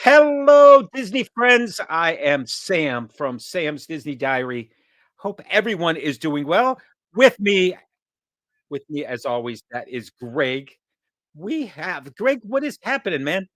Hello, Disney friends. I am Sam from Sam's Disney Diary. Hope everyone is doing well. With me, with me as always, that is Greg. We have Greg. What is happening, man?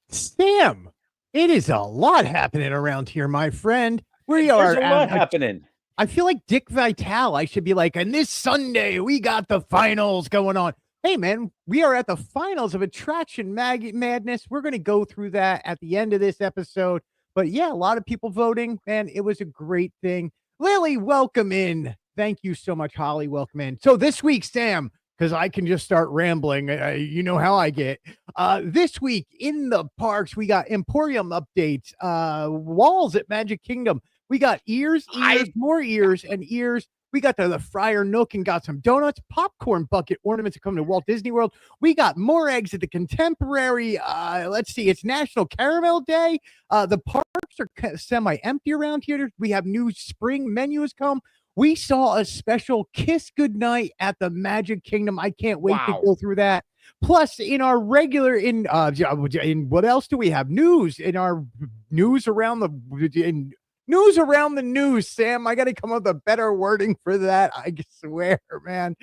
Sam, it is a lot happening around here, my friend. We There's are a at, lot happening. I feel like Dick Vitale. I should be like, and this Sunday, we got the finals going on. Hey, man, we are at the finals of Attraction Madness. We're going to go through that at the end of this episode. But yeah, a lot of people voting, and it was a great thing. Lily, welcome in. Thank you so much, Holly. Welcome in. So this week, Sam, because I can just start rambling. You know how I get. This week in the parks, we got Emporium updates, walls at Magic Kingdom. We got ears, more ears, and ears. We got the Friar Nook and got some donuts, popcorn bucket ornaments coming to Walt Disney World. We got more eggs at the Contemporary. Let's see, it's National Caramel Day. The parks are semi-empty around here. We have new spring menus come. We saw a special Kiss Goodnight at the Magic Kingdom. I can't wait to go through that. Plus, in our regular in what else do we have? News in our news around the news around the news, Sam. I got to come up with a better wording for that. I swear, man.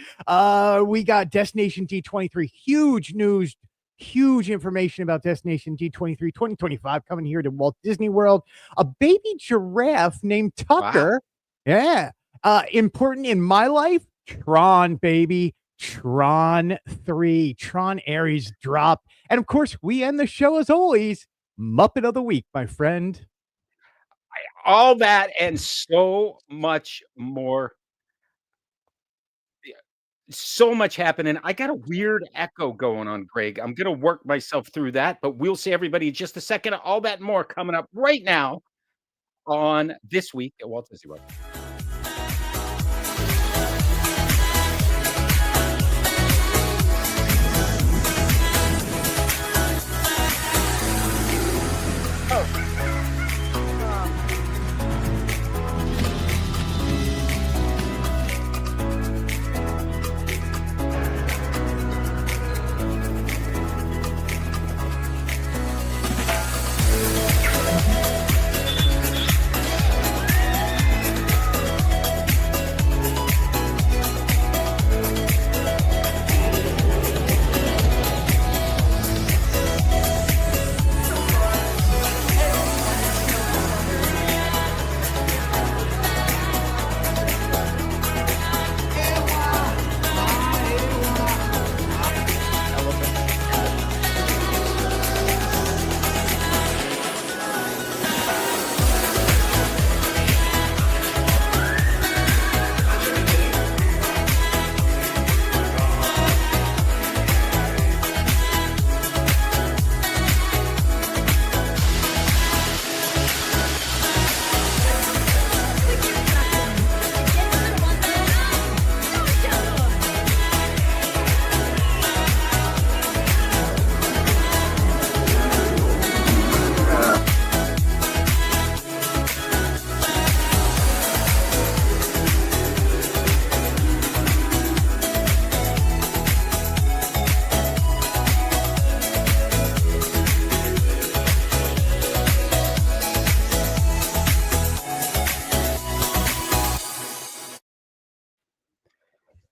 We got Destination D23. Huge news, huge information about Destination D23 2025 coming here to Walt Disney World. A baby giraffe named Tucker. Wow. Yeah. Important in my life, Tron, baby. Tron 3. Tron Ares drop. And of course, we end the show as always. Muppet of the Week, my friend. All that and so much more. So much happening. I got a weird echo going on, Greg. I'm going to work myself through that, but we'll see everybody in just a second. All that and more coming up right now on This Week at Walt Disney World.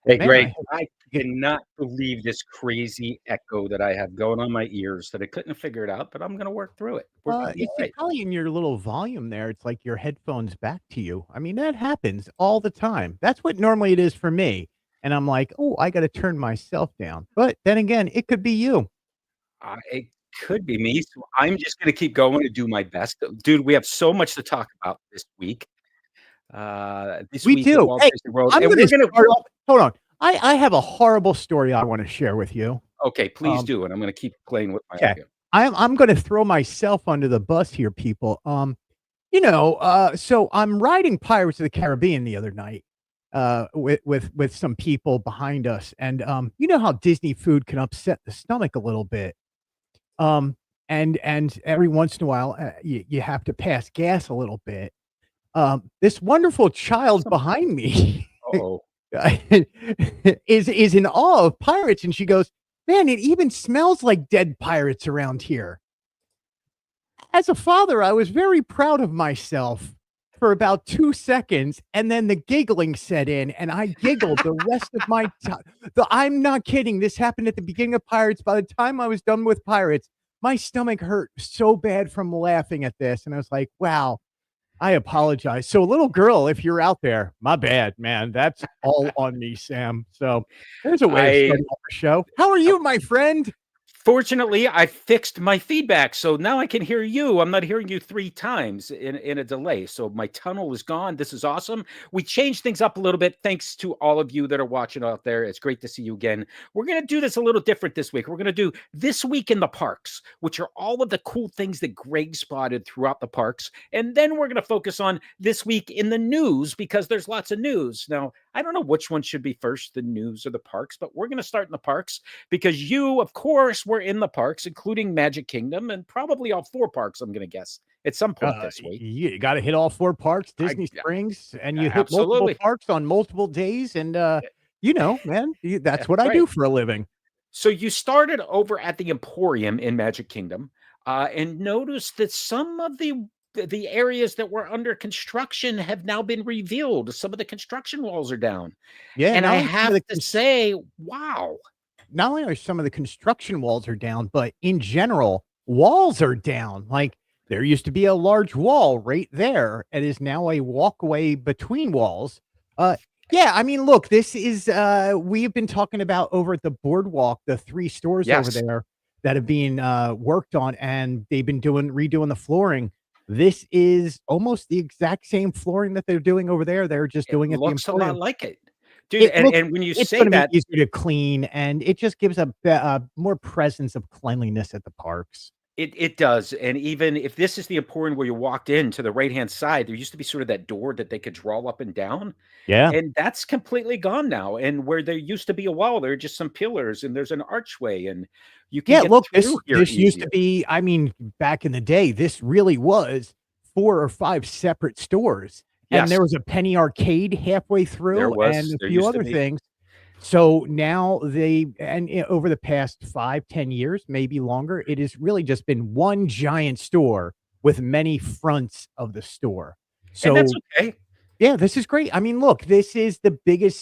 Hey, Greg, I cannot believe this crazy echo that I have going on my ears that I couldn't figure it out, but I'm going to work through it. It's probably in your little volume there. It's like your headphones back to you. I mean, that happens all the time. That's what normally it is for me. And I'm like, oh, I got to turn myself down. But then again, it could be you. It could be me. So I'm just going to keep going and do my best. Dude, we have so much to talk about this week. We do. Hey, I'm going to start off. Hold on. I have a horrible story I want to share with you. Okay, please do. And I'm going to keep playing with my audio. I'm going to throw myself under the bus here, people. So I'm riding Pirates of the Caribbean the other night with some people behind us. And you know how Disney food can upset the stomach a little bit. And every once in a while, you have to pass gas a little bit. This wonderful child behind me is in awe of pirates, and she goes, "Man, it even smells like dead pirates around here." as a father, I was very proud of myself for about 2 seconds, and then the giggling set in, and I giggled the rest of my time. I'm not kidding, this happened at the beginning of Pirates. By the time I was done with Pirates, my stomach hurt so bad from laughing at this, and I was like, "Wow, I apologize." So, little girl, if you're out there, my bad, man. That's all on me, Sam. So, there's a way of I starting off the show. How are you, my friend? Fortunately, I fixed my feedback, so now I can hear you. I'm not hearing you 3 times in a delay, so my tunnel is gone. This is awesome. We changed things up a little bit thanks to all of you that are watching out there. It's great to see you again. We're gonna do this a little different this week. We're gonna do This Week in the Parks, which are all of the cool things that Greg spotted throughout the parks, and then we're gonna focus on This Week in the News because there's lots of news. Now, I don't know which one should be first, the news or the parks, but we're gonna start in the parks because you, of course, were in the parks, including Magic Kingdom and probably all 4 parks, I'm gonna guess, at some point this week. You gotta hit all 4 parks, I Disney yeah, Springs, and you hit multiple absolutely. parks on multiple days, and, man, that's That's what I right. do for a living. So you started over at the Emporium in Magic Kingdom, and noticed that some of the areas that were under construction have now been revealed. Some of the construction walls are down, Yeah, and I have to say, wow. not only are some of the construction walls are down, but in general, walls are down. Like, there used to be a large wall right there. It is now a walkway between walls. Uh, yeah, I mean, look, this is we've been talking about over at the boardwalk, the 3 stores over Yes. there that have been worked on, and they've been redoing the flooring. This is almost the exact same flooring that they're doing over there. They're just It doing at the looks a lot Emporium. like it. Dude, It looks and when you it's say gonna be that, easier to clean, and it just gives more presence of cleanliness at the parks. it does, and even if this is the Emporium where you walked in to the right-hand side, there used to be sort of that door that they could draw up and down, Yeah. and that's completely gone now, and where there used to be a wall, there are just some pillars, and there's an archway, and you can Yeah, get look, through here this used to easier. be, I mean, back in the day, this really was 4 or 5 separate stores, and Yes, there was a penny arcade halfway through and a there few used to other be. things. So now over the past 5, 10 years, maybe longer, it has really just been one giant store with many fronts of the store. And that's So okay. yeah, this is great. I mean, look, this is the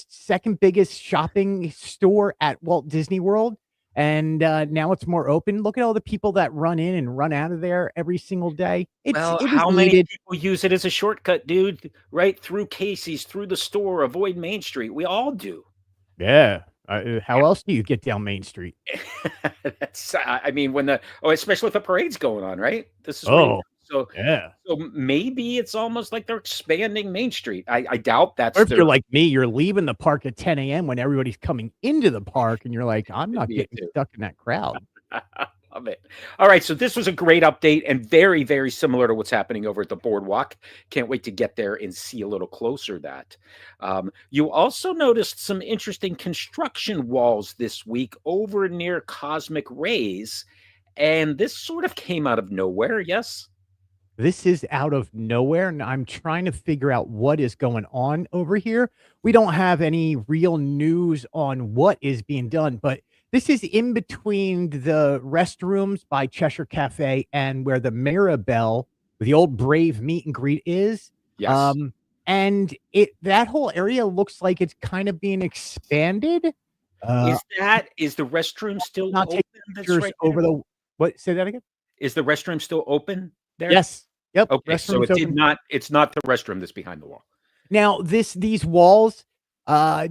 second biggest shopping store at Walt Disney World, and, now it's more open. Look at all the people that run in and run out of there every single day. Well, It was how many needed. people use it as a shortcut, dude? Right through Casey's, through the store, avoid Main Street, we all do. Yeah. How else do you get down Main Street? That's I mean, when the especially if the parade's going on, right? This is where you Oh, so yeah. maybe it's almost like they're expanding Main Street. I doubt Or that's if you're their like me, you're leaving the park at 10 a.m. when everybody's coming into the park, and you're like, "I'm not me getting too. stuck in that crowd." Love it. All right, so this was a great update and very, very similar to what's happening over at the boardwalk. Can't wait to get there and see a little closer that. You also noticed some interesting construction walls this week over near Cosmic Rays, and this sort of came out of nowhere. Yes. This is out of nowhere, and I'm trying to figure out what is going on over here. We don't have any real news on what is being done, but this is in between the restrooms by Cheshire Cafe and where the Mirabelle, the old Brave meet and greet is. Yes. Um, and that whole area looks like it's kind of being expanded. Uh, Is the restroom still Not taking open that's pictures right there? over the what? Say that again? Is the restroom still open there? Yes. Yep. Okay, so Restrooms open. it's not the restroom that's behind the wall. Now, these walls,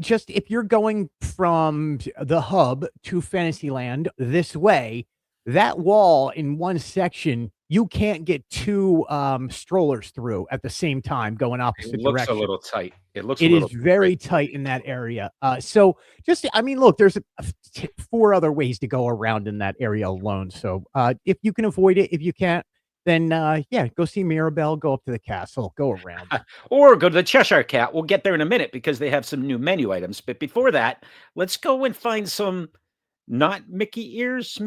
just if you're going from the hub to Fantasyland this way, that wall in one section, you can't get 2, strollers through at the same time going It opposite looks a directions. little tight. It looks a It is little right. very tight in that area. So just I mean, look, there's 4 other ways to go around in that area alone. So, if you can avoid it, if you can't, then, yeah, go see Mirabelle, go up to the castle, go around it. Or go to the Cheshire Cat. We'll get there in a minute because they have some new menu items. But before that, let's go and find some not Mickey ears.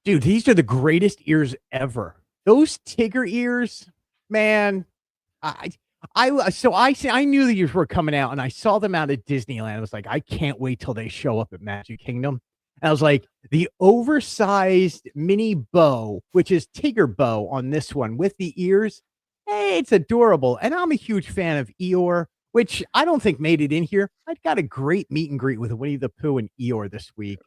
Dude, these are the greatest ears ever. Those Tigger ears, man, I I knew the ears were coming out, and I saw them out at Disneyland. I was like, "I can't wait till they show up at Magic Kingdom." And I was like, the oversized mini bow, which is Tigger bow on this one with the ears. Hey, it's adorable. And I'm a huge fan of Eeyore, which I don't think made it in here. I got a great meet and greet with Winnie the Pooh and Eeyore this week,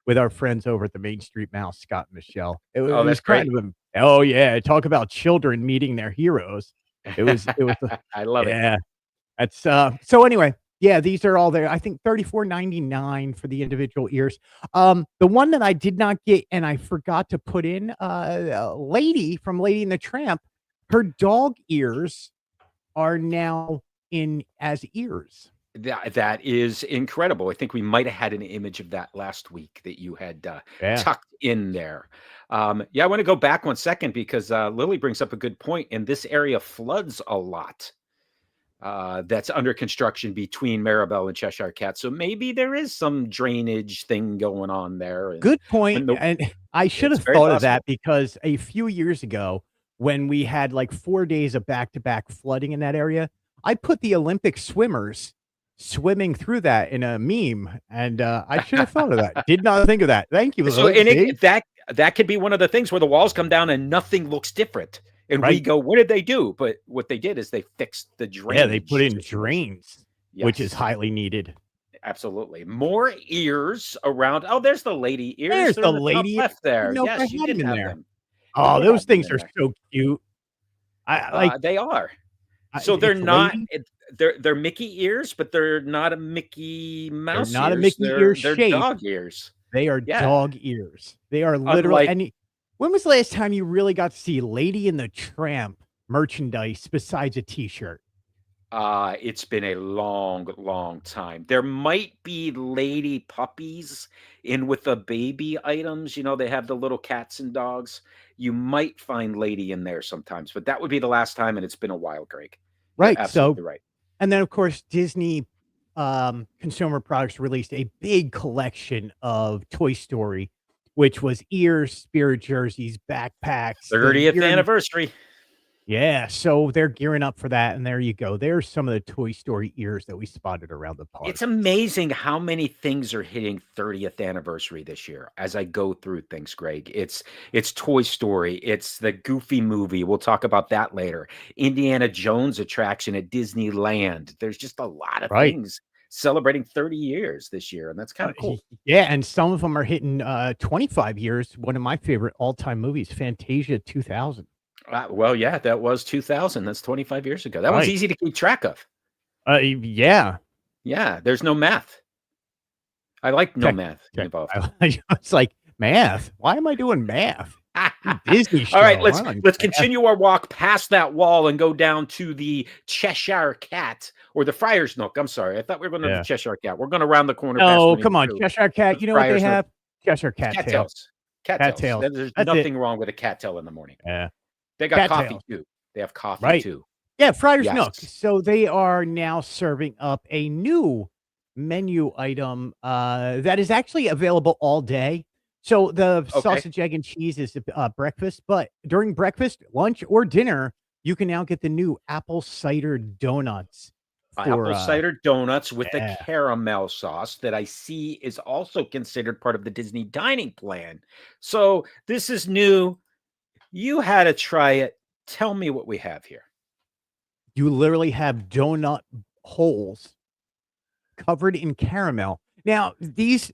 with our friends over at the Main Street Mouse, Scott and Michelle. Oh, It that's was great. kind of a oh yeah, talk about children meeting their heroes. It was I love it. yeah. That's so anyway, yeah, these are all there. I think 34.99 for the individual ears. The one that I did not get and I forgot to put in, Lady from Lady and the Tramp, her dog ears are now in as ears. That is incredible. I think we might have had an image of that last week that you had, Yeah. tucked in there. Yeah, I wanna go back 1 second because, Lily brings up a good point, and this area floods a lot, that's under construction between Maribel and Cheshire Cat, so maybe there is some drainage thing going on there, and Good point, when the and I should it's have very thought of possible. that because a few years ago, when we had, like, 4 days of back-to-back flooding in that area, I put the Olympic swimmers swimming through that in a meme, and, I should have thought of that. Did not think of that. Thank you, So, Lily, and see? that could be one of the things where the walls come down and nothing looks different, and we Right. go, "What did they do?" But what they did is they fixed the Yeah, they put drainage in situation. drains, which is Yes, highly needed. absolutely. More ears around. Oh, there's the lady ears. There's They're the in the top lady. left Didn't there. know if I Yes, you had did them in have there. them. You Oh, did those have them things in are there. so cute. I like, They are. So they're it's not lady. they're Mickey ears, but they're not a Mickey They're Mouse not a ears. Mickey ear They're shape. dog ears. They are Yeah. dog ears. They are literally Unlike and when was the last time you really got to see Lady and the Tramp merchandise besides a T-shirt? It's been a long, long time. There might be lady puppies in with the baby items, they have the little cats and dogs. You might find lady in there sometimes, but that would be the last time, and it's been a while, Greg. You're Right, so absolutely right. and then, of course, Disney, Consumer Products released a big collection of Toy Story, which was ears, spirit jerseys, backpacks, the 30th year anniversary. yeah, so they're gearing up for that, and there you go. There's some of the Toy Story ears that we spotted around the park. It's amazing how many things are hitting 30th anniversary this year as I go through things, Greg. It's Toy Story, it's the Goofy movie. We'll talk about that later. Indiana Jones attraction at Disneyland. There's just a lot of Right. things celebrating 30 years this year, and that's kind of cool. Yeah, and some of them are hitting, 25 years. One of my favorite all-time movies, Fantasia 2000. Well, yeah, that was 2000. That's 25 years ago. That one's Right. easy to keep track of. Yeah. Yeah, there's no math. I like no Check, math check. involved. It's like, math? Why am I doing math? Disney All right, show. let's I don't let's math. continue our walk past that wall and go down to the Cheshire Cat or the Friar's Nook. I'm sorry, I thought we were going to the Yeah. Cheshire Cat. We're going to round the corner past Oh, Winnie the come on, Pooh. Cheshire Cat. The You know what they Friar's Nook. have? Cheshire cattail. Cattails. Cattails. Cattails. There's That's it. nothing wrong with a cattail in the morning. Yeah. They got coffee Cattails. too. They have coffee Right. too. Yeah, Friar's Nook. Yes. So they are now serving up a new menu item, that is actually available all day. So the Okay. sausage, egg, and cheese is, breakfast, but during breakfast, lunch, or dinner, you can now get the new apple cider donuts for, Apple cider donuts with the yeah. caramel sauce that I see is also considered part of the Disney dining plan. So this is new. You had to try it. Tell me what we have here. You literally have donut holes covered in caramel. Now, these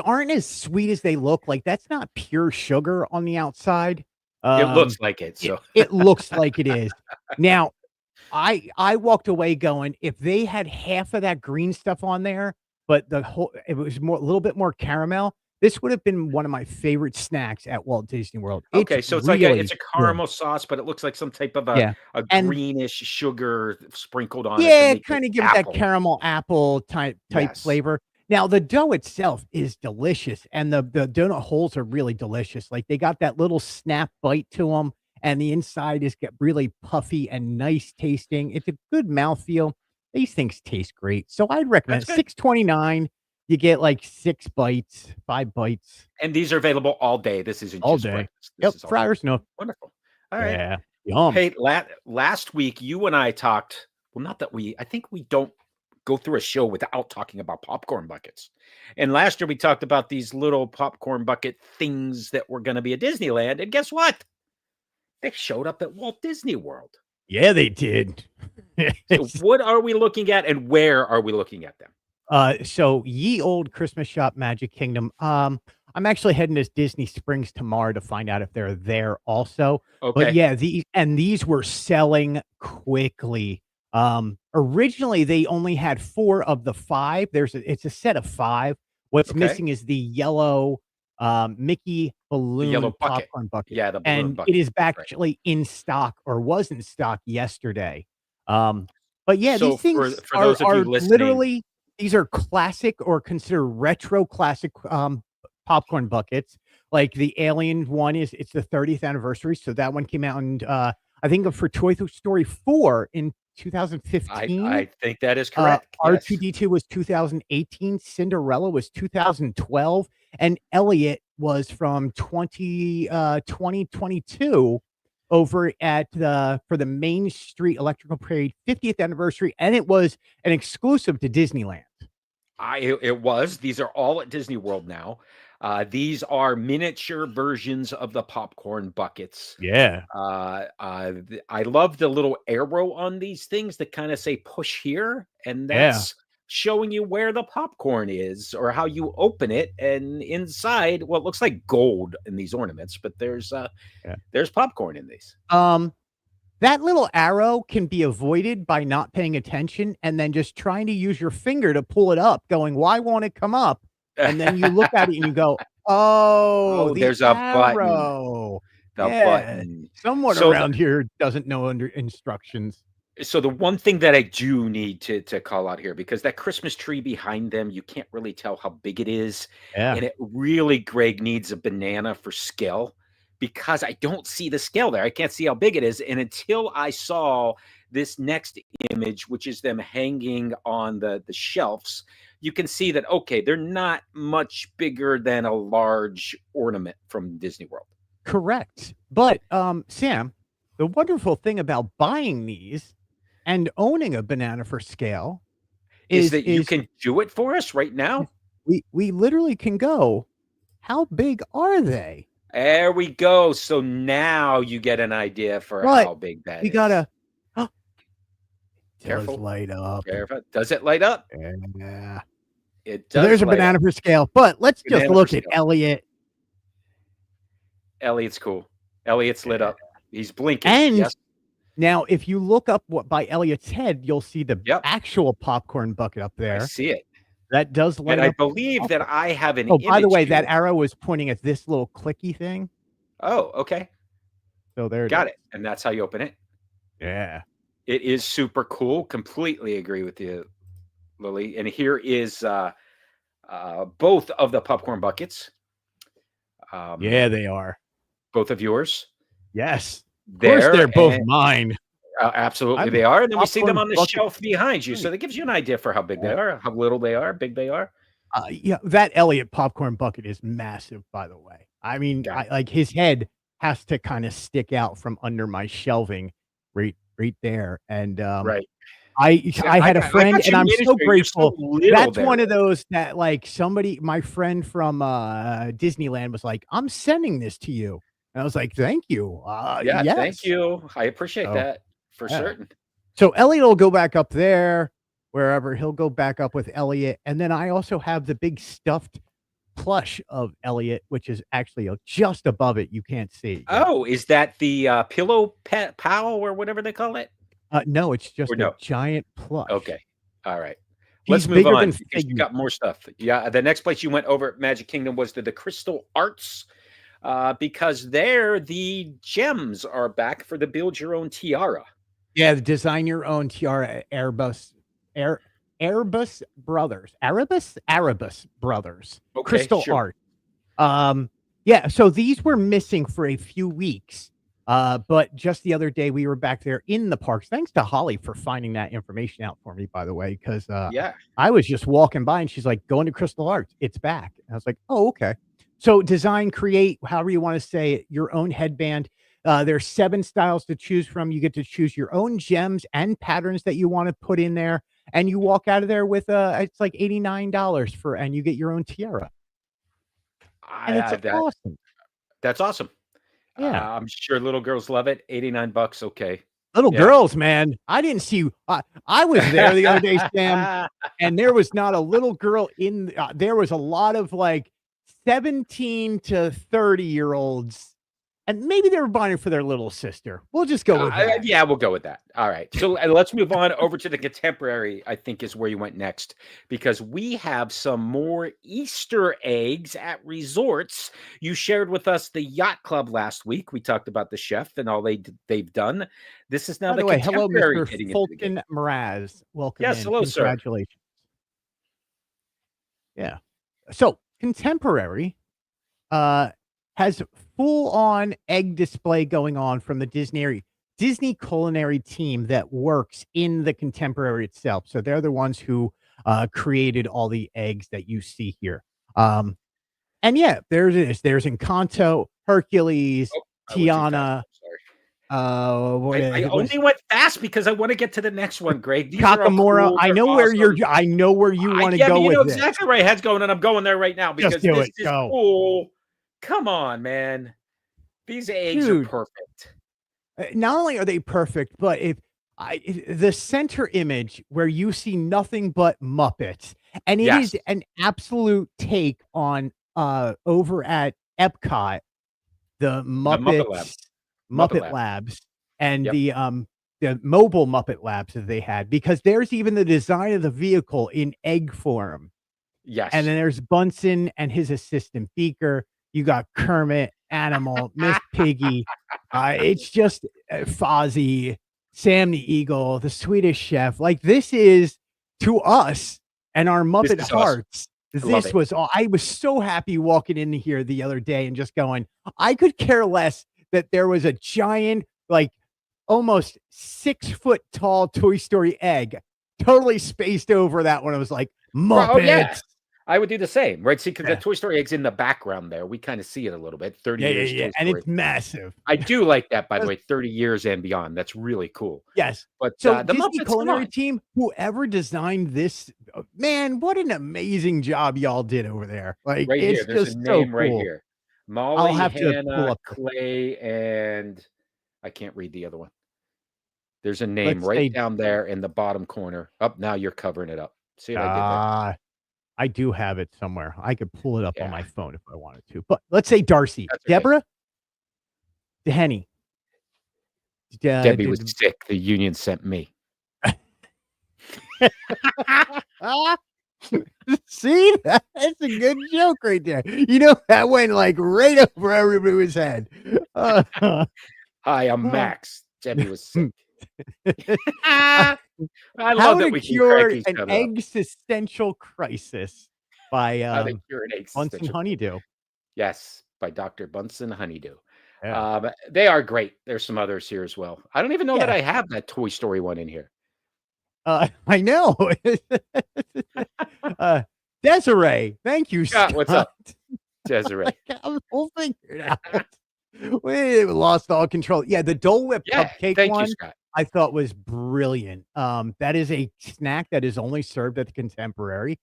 aren't as sweet as they look, like, that's not pure sugar on the outside. It looks Um, like it. So it looks like it is. Now, I walked away going, if they had half of that green stuff on there, but the whole it was more a little bit more caramel, this would have been one of my favorite snacks at Walt Disney World. It's okay, so it's really a good. caramel sauce, but it looks like some type of Yeah, a and greenish sugar sprinkled on it to yeah, make it kinda give it that apple. caramel apple type Yes. flavor. Now, the dough itself is delicious, and the donut holes are really delicious. Like, they got that little snap bite to them, and the inside is get really puffy and nice tasting. It's a good mouthfeel. These things taste great. So I'd recommend That's it. good. 6.29. You get, like, 6 bites, 5 bites And these are available all day. This isn't all just day. breakfast. This Yep, is all day. Friar's Nook. Wonderful. All right. Yeah, yum. Hey, last week you and I talked. Well, not that I think we don't go through a show without talking about popcorn buckets. And last year we talked about these little popcorn bucket things that were going to be at Disneyland, and guess what? They showed up at Walt Disney World. Yeah, they did. So what are we looking at, and where are we looking at them? So ye old Christmas shop, Magic Kingdom. I'm actually heading to Disney Springs tomorrow to find out if they're there also. But Okay. yeah, these were selling quickly. Originally they only had 4 of the 5. It's a set of 5. What's Okay. missing is the yellow Mickey The yellow balloon bucket. popcorn bucket, Yeah, the balloon and it bucket. is back Right. actually in stock, or was in stock yesterday. Um, but yeah, So these for things those of you are listening, literally, these are classic or considered retro classic, popcorn buckets. Like the Alien one it's the 30th anniversary, so that one came out in, I think for Toy Story 4 in I 2015. I think that is correct. Yes. R2-D2 was 2018, Cinderella was 2012, and Elliot was from 2022 over at the for the Main Street Electrical Parade 50th anniversary, and it was an exclusive to Disneyland. It was. These are all at Disney World now. These are miniature versions of the popcorn buckets. Yeah, I love the little arrow on these things that kind of say push here, and yeah, that's showing you where the popcorn is or how you open it. And inside, well, it looks like gold in these ornaments, but yeah. there's popcorn in these. Um, that little arrow can be avoided by not paying attention and then just trying to use your finger to pull it up, going, "Why won't it come up?" And then you look at it and you go, "Oh, Oh, the there's a button. arrow." The Yeah. button. Someone So the around here doesn't know under instructions. so the one thing that I do need to call out here, because that Christmas tree behind them, you can't really tell how big it is, Yeah. and it really, Greg, needs a banana for scale, because I don't see the scale there. I can't see how big it is, and until I saw this next image, which is them hanging on the shelves, you can see that, okay, they're not much bigger than a large ornament from Disney World. Correct. But, Sam, the wonderful thing about buying these and owning a banana for scale Is is that you can do it for us right now? we literally can go, "How big are they?" There we go. So now you get an idea for But how big that we is. gotta oh, it does Careful, light up. careful. Does it light up? Yeah. It So does there's a light up. banana for scale, but let's just Banana for look at scale. Elliot. Elliot's cool. Elliot's lit Yeah. up. He's blinking. And Yes. now if you look up what by Elliot's head, you'll see the Yep. actual popcorn bucket up I there. see it. That does And light I up believe that also. I have an Oh, by the image way, that here. arrow is pointing at this little clicky thing. Oh, okay. So there it Got is. it. And that's how you open it. Yeah. It is super cool. Completely agree with you, Lily. And here is both of the popcorn buckets. Yeah, Um, they are. both of yours Yes. Of course, they're there. both mine. Absolutely, I'm a they are, and then we see them popcorn on the bucket shelf behind you, so freak. that gives you an idea for how big they Yeah. are, how little they are, big they are. Yeah, that Elliot popcorn bucket is massive, by the way. I mean, Got I like his head has to kinda stick out from under my shelving right there, and, right. So I had a I friend, got and you I'm so miniature, you're so grateful. little That's there. one of those that, like, somebody my friend from, Disneyland was like, "I'm sending this to you." And I was like, "Thank you." Yeah, thank Yes. you. I appreciate So, that for yeah. certain. So Elliot will go back up there, wherever he'll go back up with Elliot, and then I also have the big stuffed plush of Elliot, which is actually, just above it, you can't see it yet. Oh, is that the, pillow pet pal or whatever they call it? No, it's Or just a no? giant plush. Okay. Alright. He's Let's move bigger on than because you Figment. got more stuff. Yeah, the next place you went over at Magic Kingdom was to the Crystal Arts, because there the gems are back for the build your own tiara. Yeah, the design your own tiara, Air Airbus Brothers. Arabus Brothers. Okay, Crystal sure. Art. Yeah, so these were missing for a few weeks. But just the other day we were back there in the parks. Thanks to Holly for finding that information out for me, by the way, because Yeah. I was just walking by and she's like, "Going to Crystal Arts, it's back." And I was like, "Oh, okay." So design, create, however you want to say it, your own headband. There's 7 styles to choose from. You get to choose your own gems and patterns that you want to put in there. and you walk out of there with it's like $89 and you get your own tiara, and it's That awesome. that's awesome. Yeah. I'm sure little girls love it. 89 bucks, okay. Little Yeah. girls, man. I didn't see I was there the other day, Sam, and there was not a little girl there was a lot of, like, 17 to 30-year-olds, and maybe they were buying it for their little sister. We'll just go with that. Yeah, we'll go with that. All right. So let's move on over to the contemporary, I think is where you went next, because we have some more Easter eggs at resorts. You shared with us the yacht club last week. We talked about the chef and all they've done. This is now By the the way, hello, contemporary Mr. getting into the game. Fulton Mraz. Welcome Yes, in. hello, sir. Congratulations. Yeah. So, contemporary, has full-on egg display going on from the Disney culinary team that works in the contemporary itself. So they're the ones who created all the eggs that you see here. And yeah, there's Encanto, Hercules, Oh, I went too fast. Tiana. I'm sorry. I What is only went fast because I want to get to the next one, Greg. These are all Kakamora? cool. They're I know where you want to yeah, go but you with know this. exactly where my head's going, and I'm going there right now Just because do this it. is Go. cool. Come on, man. These eggs Dude. are perfect. Not only are they perfect, but the center image where you see nothing but Muppets, and it Yes. is an absolute take on over at Epcot, the Muppet Lab. Muppet Lab. Labs, and Yep. the mobile Muppet Labs that they had, because there's even the design of the vehicle in egg form. Yes. And then there's Bunsen and his assistant Beaker. You got Kermit, Animal, Miss Piggy. It's just Fozzie, Sam the Eagle, the Swedish Chef. Like, this is, to us and our Muppet is awesome. hearts, love this it. was all. I was so happy walking in here the other day and just going, I could care less that there was a giant, like, almost 6-foot tall Toy Story egg totally spaced over that one. I was like, Muppets. Oh, yeah. I would do the same, right? See, because Yeah. the Toy Story egg's in the background there. We kind of see it a little bit. 30 years Toy And Story. it's massive. I do like that, by the way, 30 years and beyond. That's really cool. Yes. But So the Disney Muppets, come culinary on. team, whoever designed this, man, what an amazing job y'all did over there. Like, Right it's here. There's just a so name right cool. here. I'll Molly, have to pull Hannah, up Clay, and I can't read the other one. There's a name Let's right say down there in the bottom corner. Up now you're covering it up. See what I did there? I do have it somewhere. I could pull it up on Yeah. my phone if I wanted to. But let's say Darcy, That's okay. Deborah, Henny. Debbie was sick. The union sent me. See, that's a good joke right there. You know, that went like right over everybody's head. Hi, I'm Max. Debbie was sick. I How love that to we can Cure crack each an other up. Existential Crisis by How to Cure an Bunsen Existential. Honeydew. Yes, by Dr. Bunsen Honeydew. Yeah. They are great. There's some others here as well. I don't even know that Yeah. I have that Toy Story one in here. I know. Desiree, thank you, Scott, Scott. what's up? Desiree. We'll figure it out. We lost all control. Yeah, the Dole Whip Yeah, cupcake thank one you, Scott. I thought was brilliant. That is a snack that is only served at the Contemporary.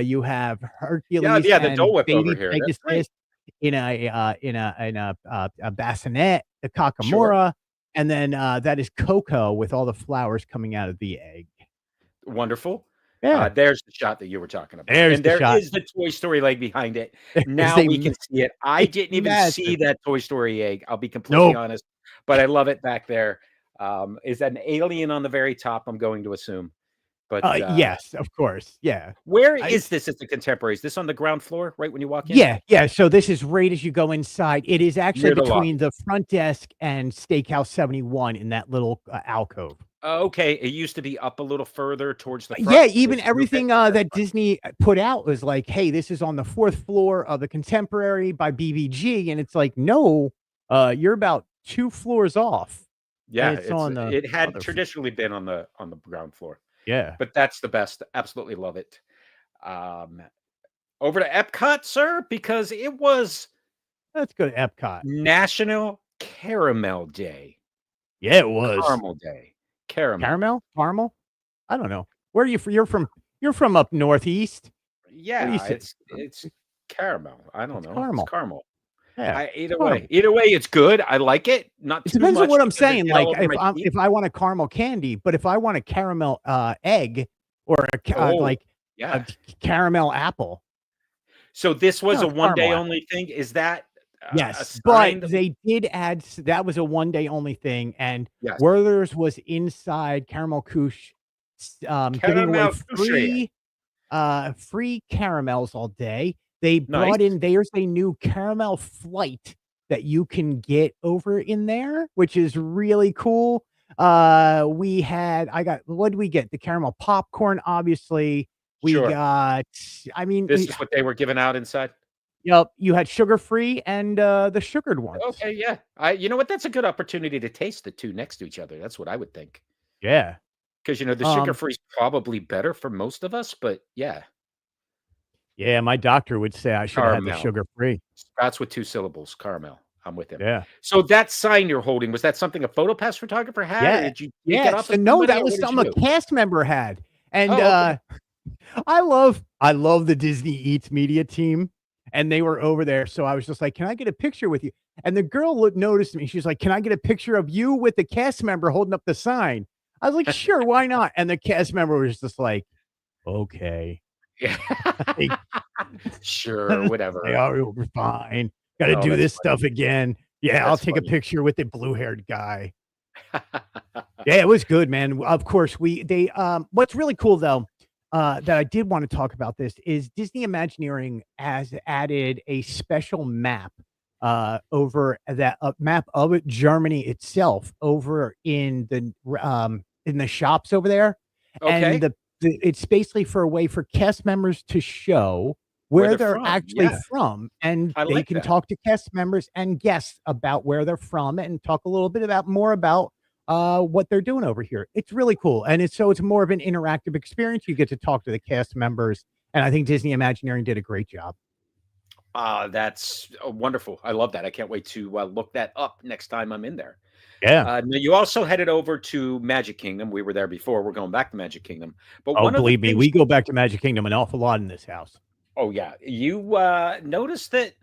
You have Hercules Yeah, the and Dole Whip over baby here. That's great. Pegasus in a bassinet, the Kakamora, and then that is cocoa with all the flowers coming out of the egg. Wonderful. Yeah. There's the shot that you were talking about. There's and the there shot. is the Toy Story leg behind it. There's Now a we can see it. I didn't even massive. see that Toy Story egg. I'll be completely honest, but I love it back there. Is that an alien on the very top? I'm going to assume. But yes, of course. Yeah. Where is this at the Contemporary? Is this on the ground floor, right when you walk in? Yeah. So this is right as you go inside. It is actually Near the between the front desk and Steakhouse 71 in that little alcove. Okay, it used to be up a little further towards the front. Yeah, even everything that Disney put out was like, hey, this is on the 4th floor of the Contemporary by BBG, and it's like, no, you're about 2 floors off. Yeah, it's on the it had traditionally been on the ground floor. Yeah, but that's the best. Absolutely love it. Over to Epcot, sir, because it was. Let's go to Epcot. National Caramel Day. Yeah, it was Caramel Day. Caramel. Caramel? I don't know. Where are you from? You're from up northeast. What do you Yeah, say? it's caramel. I don't It's know. It's caramel. caramel. Yeah, I it's caramel. either way, it's good. I like it. Not It too depends on much what I'm because it saying, get all like, over my teeth. if I want a caramel candy, but if I want a caramel, egg or Oh, like, a yeah. caramel apple, So this no, was a it's caramel one-day apple. only thing? Is that a Yes, but sign that they did add s that was a one-day only thing, and yes. Werther's was inside Caramel Couche, giving away Caramel touche. free caramels all day. They brought Nice. in there's a new caramel flight that you can get over in there, which is really cool. We had I got what did we get? The caramel popcorn, obviously. We Sure. got I mean, This is what they were giving out inside? yep, you had sugar-free and, the sugared ones. Okay, yeah. I you know what? That's a good opportunity to taste the 2 next to each other. That's what I would think. Yeah. Because the sugar Um, free is probably better for most of us, but yeah, yeah, my doctor would say I should have had the caramel. sugar-free. Starts with 2 syllables, caramel. I'm with him. Yeah. So that sign you're holding, was that something a PhotoPass photographer had, or Yeah. did you take it Yeah, off so of no, somebody, that or was what did you something a do? cast member had, and, Oh, okay. I love the Disney Eats media team, and they were over there, so I was just like, "Can I get a picture with you?" And the girl noticed me, she's like, "Can I get a picture of you with the cast member holding up the sign?" I was like, "Sure, why not?" And the cast member was just like, "Okay." Yeah. Like, Sure, whatever. "Yeah, we're fine. Gotta Oh, do that's this stuff again. Yeah, I'll that's take a funny. picture with the blue-haired guy." Yeah, it was good, man. Of course, what's really cool though, that I did want to talk about this is Disney Imagineering has added a special map over that map of Germany itself over in the shops over there. And Okay. it's basically for a way for cast members to show Where where they're they're from, actually yeah, from, and I they like can that. talk to cast members and guests about where they're from and talk a little bit about more about what they're doing over here. It's really cool, and it's more of an interactive experience. You get to talk to the cast members, and I think Disney Imagineering did a great job. That's, wonderful. I love that. I can't wait to, look that up next time I'm in there. Yeah. Now you also headed over to Magic Kingdom. We were there before. We're going back to Magic Kingdom. But Oh, one of the believe me, things we go back to Magic Kingdom an awful lot in this house. oh, yeah. You, noticed that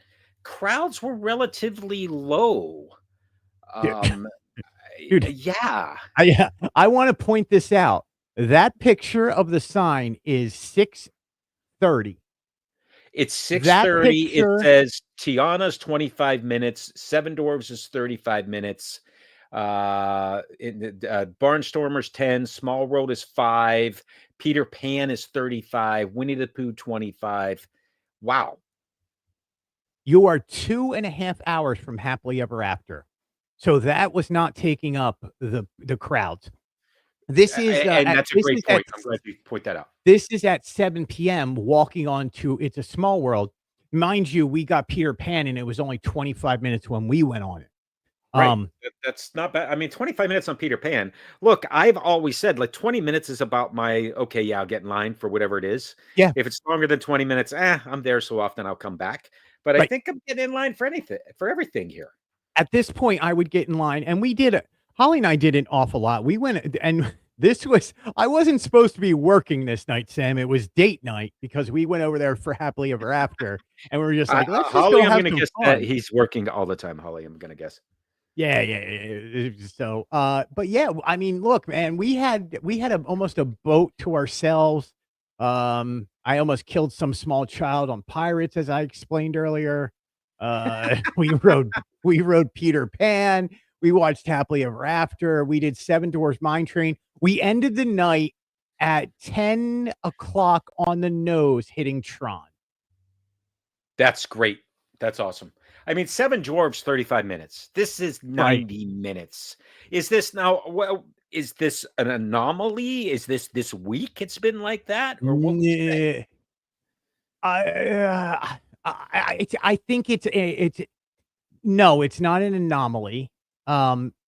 crowds were relatively low. Dude, Um, dude, yeah. I want to point this out. That picture of the sign is 6:30. It's That 6:30. It picture says Tiana's 25 minutes, Seven Dwarfs is 35 minutes, Barnstormers 10, Small World is 5, Peter Pan is 35, Winnie the Pooh 25. Wow. You are 2.5 hours from Happily Ever After. So that was not taking up the crowds. And that's a great point. I'm glad you point that out. This is at 7 PM walking on to It's a Small World. Mind you, we got Peter Pan, and it was only 25 minutes when we went on it. Right. Um, That's not bad. I mean, 25 minutes on Peter Pan. Look, I've always said like 20 minutes is about my okay, yeah, I'll get in line for whatever it is. yeah, If it's longer than 20 minutes, I'm there so often I'll come back. But I right. think I'm getting in line for anything for everything here. At this point, I would get in line, and we did it. Holly and I did an awful lot. We went and this was I wasn't supposed to be working this night, Sam. It was date night because we went over there for Happily Ever After, and we were just like, "Let's just go Holly, I'm have gonna some guess that fun." he's working all the time, Holly, I'm gonna guess. Yeah, yeah, yeah, yeah. So, but yeah, I mean, look, man, we had almost a boat to ourselves. I almost killed some small child on pirates, as I explained earlier. We rode Peter Pan. We watched Happily Ever After. We did Seven Dwarfs Mine Train. We ended the night at 10 o'clock on the nose, hitting Tron. That's great. That's awesome. I mean, Seven Dwarfs, 35 minutes. This is Right. 90 minutes. Is this now well, is this an anomaly? Is this week it's been like that? Or what would you say? Nah, I think it's no, it's not an anomaly.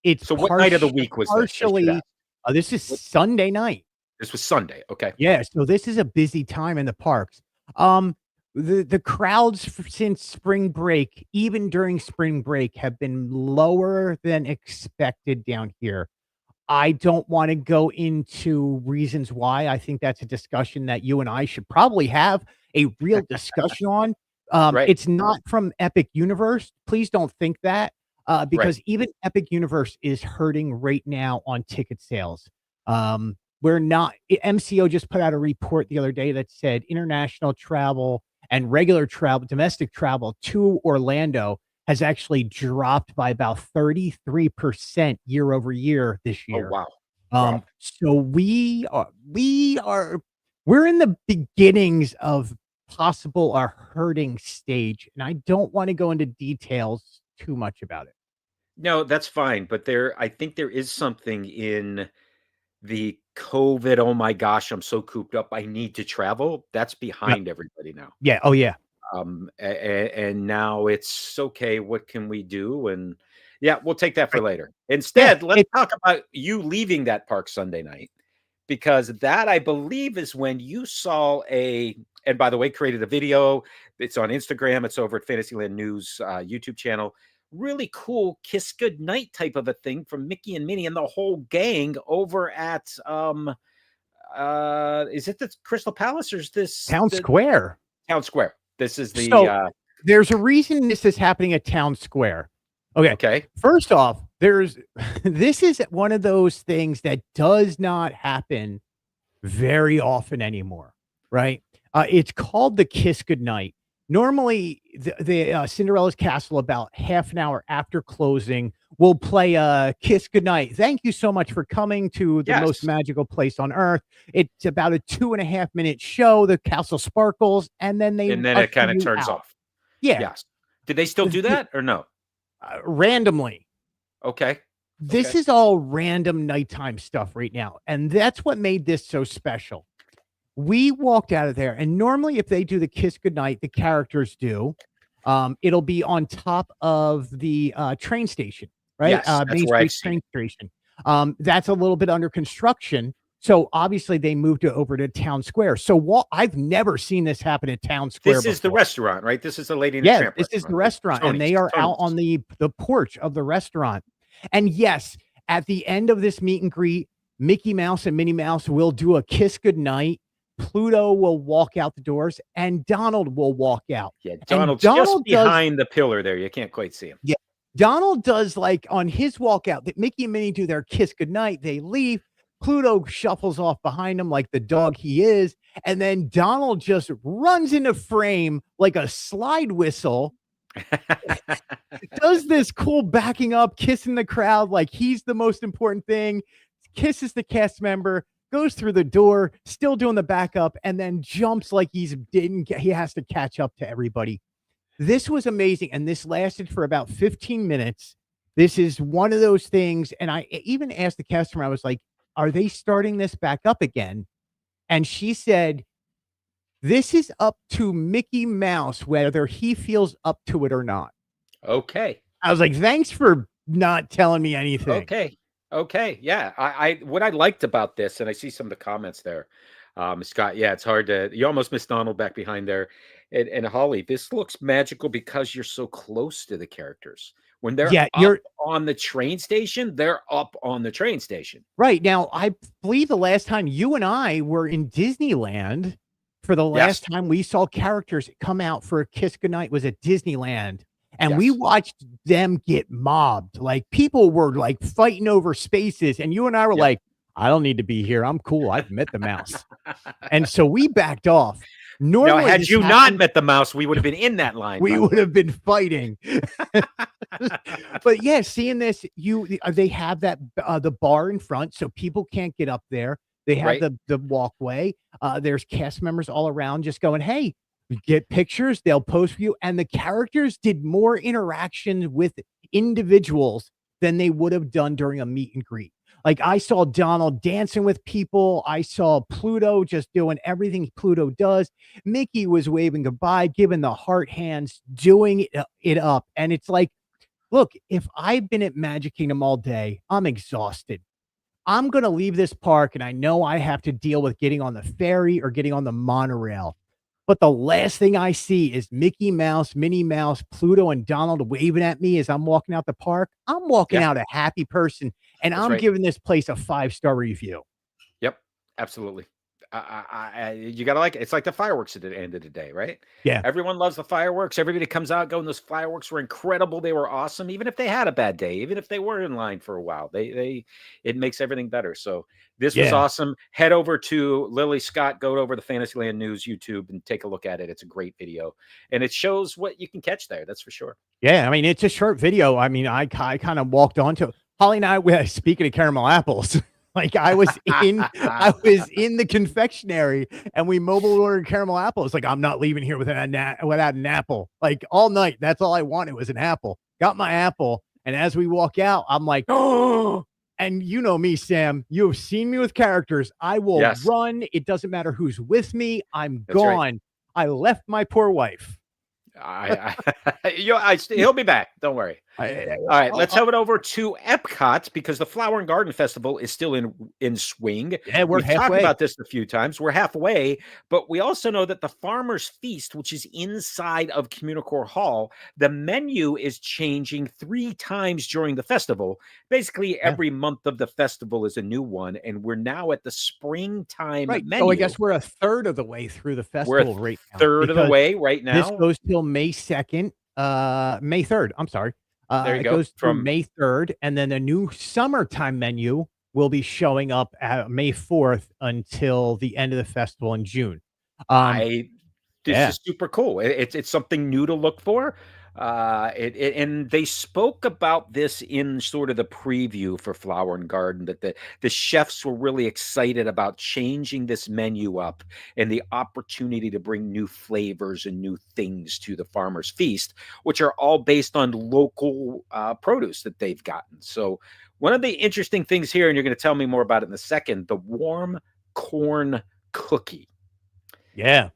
It's So what night of the week was this? I should ask. partially this is What Sunday night. this was Sunday, okay. Yeah, so this is a busy time in the parks. Um, the crowds since spring break, even during spring break, have been lower than expected down here. I don't wanna go into reasons why. I think that's a discussion that you and I should probably have a real discussion on. Right, It's not from Epic Universe. Please don't think that, right. because even Epic Universe is hurting right now on ticket sales. We're not MCO just put out a report the other day that said international travel and regular travel, domestic travel to Orlando has actually dropped by about 33% year over year this Oh, year. wow. Wow. So we're in the beginnings of possible a hurting stage, and I don't want to go into details too much about it. No, that's fine, but I think there is something in the COVID, "Oh my gosh, I'm so cooped up, I need to travel," that's Yep. behind everybody now. Yeah. Oh yeah. And now it's, "Okay, what can we do?" And, yeah, we'll take that for Right. later. Yeah. Instead, let's It talk about you leaving that park Sunday night, because that, I believe, is when you saw and by the way, created a video. It's on Instagram, it's over at Fantasyland News, YouTube channel. Really cool kiss goodnight type of a thing from Mickey and Minnie and the whole gang over at, is it the Crystal Palace or is this Town the Square. Town Square? This is So there's a reason this is happening at Town Square. Okay. okay. First off, there's this is one of those things that does not happen very often anymore, right? It's called the Kiss Goodnight. Normally, the Cinderella's Castle, about half an hour after closing, will play a Kiss Goodnight. Thank you so much for coming to the most Yes. magical place on earth. It's about a 2.5 minute show. The castle sparkles, and then they And then it usher kinda you turns out. off. Yeah, Yes. Did they still do that or no? randomly. Okay. This Okay. is all random nighttime stuff right now, and that's what made this so special. We walked out of there, and normally if they do the kiss goodnight, the characters do, it'll be on top of the, train station, right? Yes, that's Main where I've Street seen train it. station. That's a little bit under construction, so obviously they moved it over to Town Square. So what I've never seen this happen at Town Square This is the before. restaurant, right? This is the Lady and the Yeah, Tramp this is the restaurant, the restaurant, and Tony's they are out Tony's. on the porch of the restaurant. And yes, at the end of this meet and greet, Mickey Mouse and Minnie Mouse will do a kiss goodnight. Pluto will walk out the doors, and Donald will walk out. Yeah, And Donald's just Donald does behind the pillar there, you can't quite see him. yeah, Donald does like on his walkout that Mickey and Minnie do their kiss goodnight. They leave. Pluto shuffles off behind him like the dog he is, and then Donald just runs into frame like a slide whistle, does this cool backing up, kissing the crowd like he's the most important thing, kisses the cast member, goes through the door, still doing the backup, and then jumps like he has to catch up to everybody. This was amazing, and this lasted for about 15 minutes. This is one of those things, and I even asked the customer, I was like, "Are they starting this back up again?" And she said, "This is up to Mickey Mouse whether he feels up to it or not." Okay. I was like, "Thanks for not telling me anything." Okay. Okay. Yeah. I what I liked about this, and I see some of the comments there, Scott, yeah, it's hard to you almost missed Donald back behind there. And Holly, this looks magical because you're so close to the characters. When they're Yeah, up you're on the train station, they're up on the train station. right. Now, I believe the last time you and I were in Disneyland for the Yes. last time we saw characters come out for a kiss goodnight was at Disneyland, and we Yes. watched them get mobbed. Like, people were, like, fighting over spaces, and you and I were Yeah. like, "I don't need to be here. I'm cool. I've met the mouse." And so we backed off. Now, Normally, had this you not happens met the mouse, we would have been in that line, we by the would way. have been fighting. But yeah, seeing this, they have that the bar in front, so people can't get up there. They have Right? the walkway. There's cast members all around just going, "Hey, get pictures." They'll post for you, and the characters did more interaction with individuals than they would have done during a meet and greet. Like, I saw Donald dancing with people. I saw Pluto just doing everything Pluto does. Mickey was waving goodbye, giving the heart hands, doing it up. And it's like, look, if I've been at Magic Kingdom all day, I'm exhausted. I'm going to leave this park and I know I have to deal with getting on the ferry or getting on the monorail. But the last thing I see is Mickey Mouse, Minnie Mouse, Pluto, and Donald waving at me as I'm walking out the park. I'm walking Yeah. out a happy person. and That's I'm right. giving this place a 5-star review. Yep, absolutely. You gotta like it. It's like the fireworks at the end of the day, right? Yeah. Everyone loves the fireworks. Everybody comes out going, those fireworks were incredible. They were awesome. Even if they had a bad day, even if they were in line for a while, it makes everything better. So this was Yeah. awesome. Head over to Lily Scott, go over the Fantasyland News YouTube and take a look at it. It's a great video. And it shows what you can catch there. That's for sure. Yeah, I mean, it's a short video. I mean, I kind of walked onto Holly and I were speaking of caramel apples. Like I was in the confectionery and we mobile ordered caramel apples. Like, I'm not leaving here without an apple. Like all night. That's all I wanted was an apple. Got my apple. And as we walk out, I'm like, oh, and you know me, Sam, you have seen me with characters. I will Yes, run. It doesn't matter who's with me. I'm that's right. gone. I left my poor wife. He'll be back. Don't worry. I, All right, I'll, let's head over to Epcot because the Flower and Garden Festival is still in swing. Yeah, we're We've talked halfway. about this a few times. We're halfway, but we also know that the Farmers Feast, which is inside of Communicore Hall, the menu is changing 3 times during the festival. Basically, Yeah. every month of the festival is a new one, and we're now at the springtime Right. So I menu. guess we're a third of the way through the We're a festival right now third of the because way right this now. goes till May 2nd, May 3rd. I'm sorry. There you It go. goes through May 3rd, and then a new summertime menu will be showing up at May 4th until the end of the festival in June. I This Yeah. is super cool. It's something new to look for. And they spoke about this in sort of the preview for Flower and Garden that the chefs were really excited about changing this menu up and the opportunity to bring new flavors and new things to the Farmers Feast, which are all based on local produce that they've gotten. So one of the interesting things here, and you're going to tell me more about it in a second, the warm corn cookie. Yeah.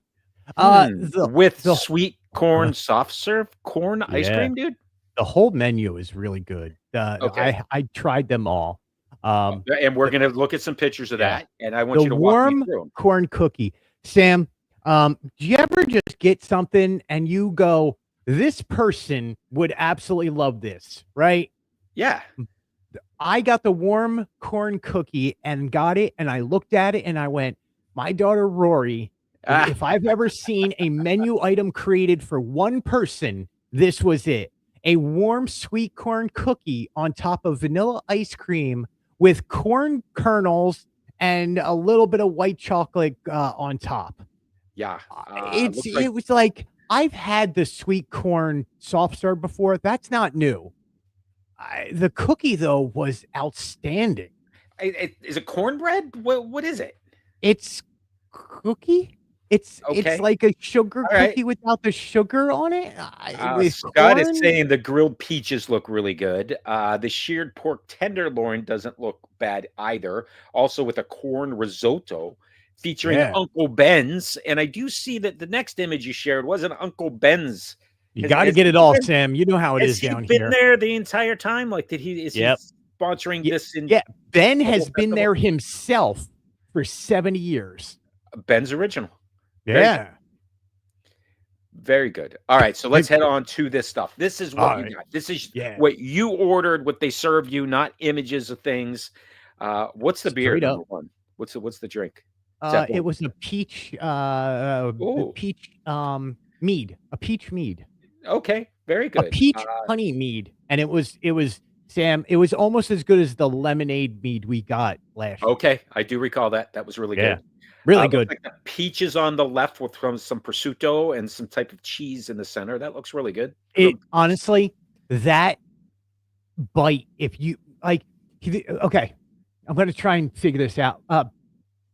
With The sweet corn soft serve corn ice yeah, cream, dude? the whole menu is really good. Okay. I tried them all. Um, And we're the gonna look at some pictures of yeah. that, and I want The you to walk me warm through them. corn cookie. Sam, do you ever just get something and you go, this person would absolutely love this, right? Yeah. I got the warm corn cookie and got it, and I looked at it and I went, my daughter Rory, Ah, if I've ever seen a menu item created for one person, this was it. A warm sweet corn cookie on top of vanilla ice cream with corn kernels and a little bit of white chocolate on top. yeah. It's Looks like it was like I've had the sweet corn soft serve before. That's not new. The cookie though was outstanding. is it cornbread? What is it? It's cookie. It's Okay. like a sugar All right. cookie without the sugar on it with Scott is corn. saying the grilled peaches look really good. The sheared pork tenderloin doesn't look bad either. Also with a corn risotto featuring Yeah, Uncle Ben's. And I do see that the next image you shared wasn't Uncle Ben's. you Has, got to has get he it all, been, Sam. You know how it has is he down been here. there the entire time? Like, is he Yep. sponsoring Yeah, this in yeah. Ben the has whole been festival? there himself for 70 years. Ben's original. Very good. Yeah. Very good. All right, so let's Like, head on to this stuff. This is what all you right. got. This is Yeah. what you ordered, what they serve you, not images of things. What's the beer, Straight up. number one? What's the drink? Is that It one? was a peach Oh, mead, a peach mead. okay, very A good. peach honey mead, and it was Sam, it was almost as good as the lemonade mead we got last year. Okay, I do recall that. That was really Yeah, good. really Looks good. like the peaches on the left with some prosciutto and some type of cheese in the center. That looks really good. It honestly, that bite, if you like, okay, I'm gonna try and figure this out.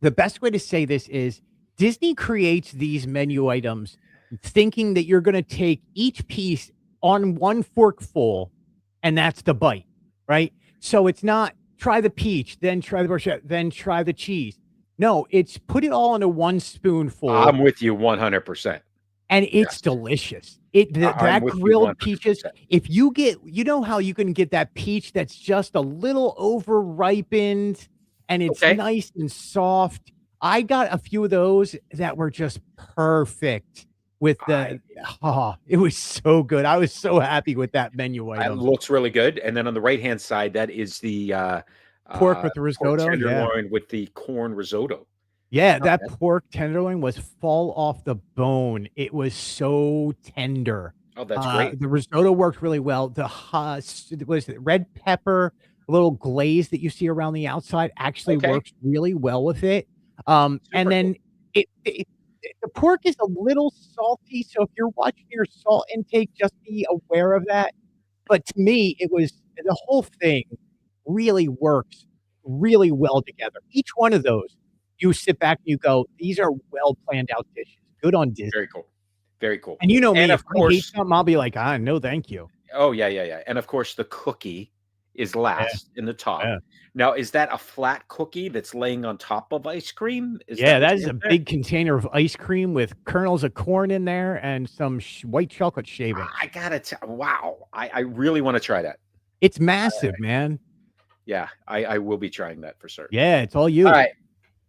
The best way to say this is Disney creates these menu items thinking that you're gonna take each piece on one forkful, and that's the bite, right? So it's not try the peach, then try the bruschetta, then try the cheese. No, it's put it all into one spoonful, I'm with you 100%. and it's Yes, delicious. I'm That with you grilled peaches, 100%. if you get, you know how you can get that peach that's just a little over ripened and it's Okay. nice and soft. I got a few of those that were just perfect. with I it was so good. I was so happy with that menu That item. looks really good, and then on the right-hand side, that is the, Pork with the pork risotto, yeah. tenderloin with the corn risotto. Yeah, Not that bad. pork tenderloin was fall off the bone. It was so tender. Oh, that's great. The risotto worked really well. The hus was it red pepper, a little glaze that you see around the outside actually Okay, works really well with it. And super cool. then the pork is a little salty, so if you're watching your salt intake, just be aware of that. But to me, it was the whole thing really works really well together. Each one of those, you sit back and you go, "These are well planned out dishes. Good on Disney." Very cool. Very cool. And you know And me, if of I hate course something, I'll be like, "Ah, no, thank you." oh, yeah, yeah, yeah, and of course, the cookie is Yeah, last in the top. yeah. Now, is that a flat cookie that's laying on top of ice cream? Is that Yeah, what that you is have a there? big container of ice cream with kernels of corn in there and some white chocolate shavings. I gotta tell wow, I really wanna try that. It's massive, man. Yeah, I will be trying that for certain. Yeah, it's all you. Alright,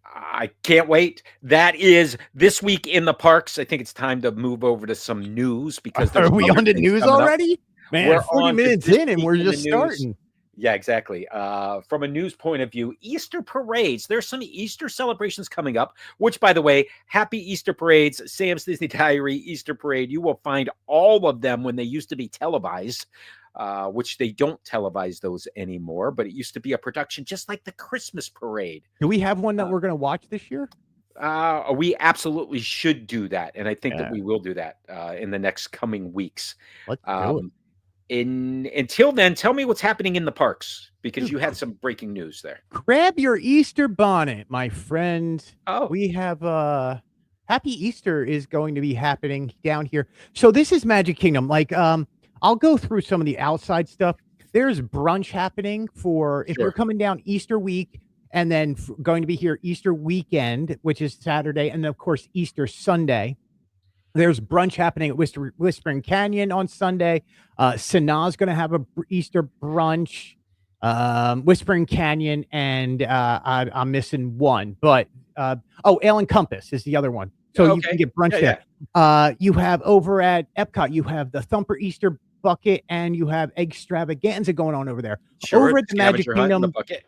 I can't wait. That is this week in the parks. I think it's time to move over to some news because there's Are we other on the things news coming up. already? Man, We're 40 on to minutes this in and week we're in the just news. starting. Yeah, exactly. From a news point of view, Easter parades. There's some Easter celebrations coming up, which, by the way, happy Easter parades, Sam's Disney Diary Easter Parade. You will find all of them when they used to be televised, which they don't televise those anymore, but it used to be a production just like the Christmas parade. Do we have one that Uh, we're gonna watch this year? we absolutely should do that. And I think that Yeah, we will do that in the next coming weeks. let's do it. Um, until then, tell me what's happening in the parks because Dude, you had some breaking news there. grab your Easter bonnet, my friend. Oh, We have Happy Easter is going to be happening down here. So this is Magic Kingdom. Like I'll go through some of the outside stuff. There's brunch happening for if you're sure. coming down Easter week and then going to be here Easter weekend, which is Saturday, and then of course Easter Sunday. There's brunch happening at Whispering Canyon on Sunday. Sanaa's going to have a Easter brunch. Whispering Canyon, and I'm missing one, but Ale and Compass is the other one. So you can Okay. get brunch Yeah, there. yeah. You have over at Epcot, you have the Thumper Easter Bucket, and you have Extravaganza going on over there. Sure. Over The at the Magic scavenger hunt in the Kingdom, bucket.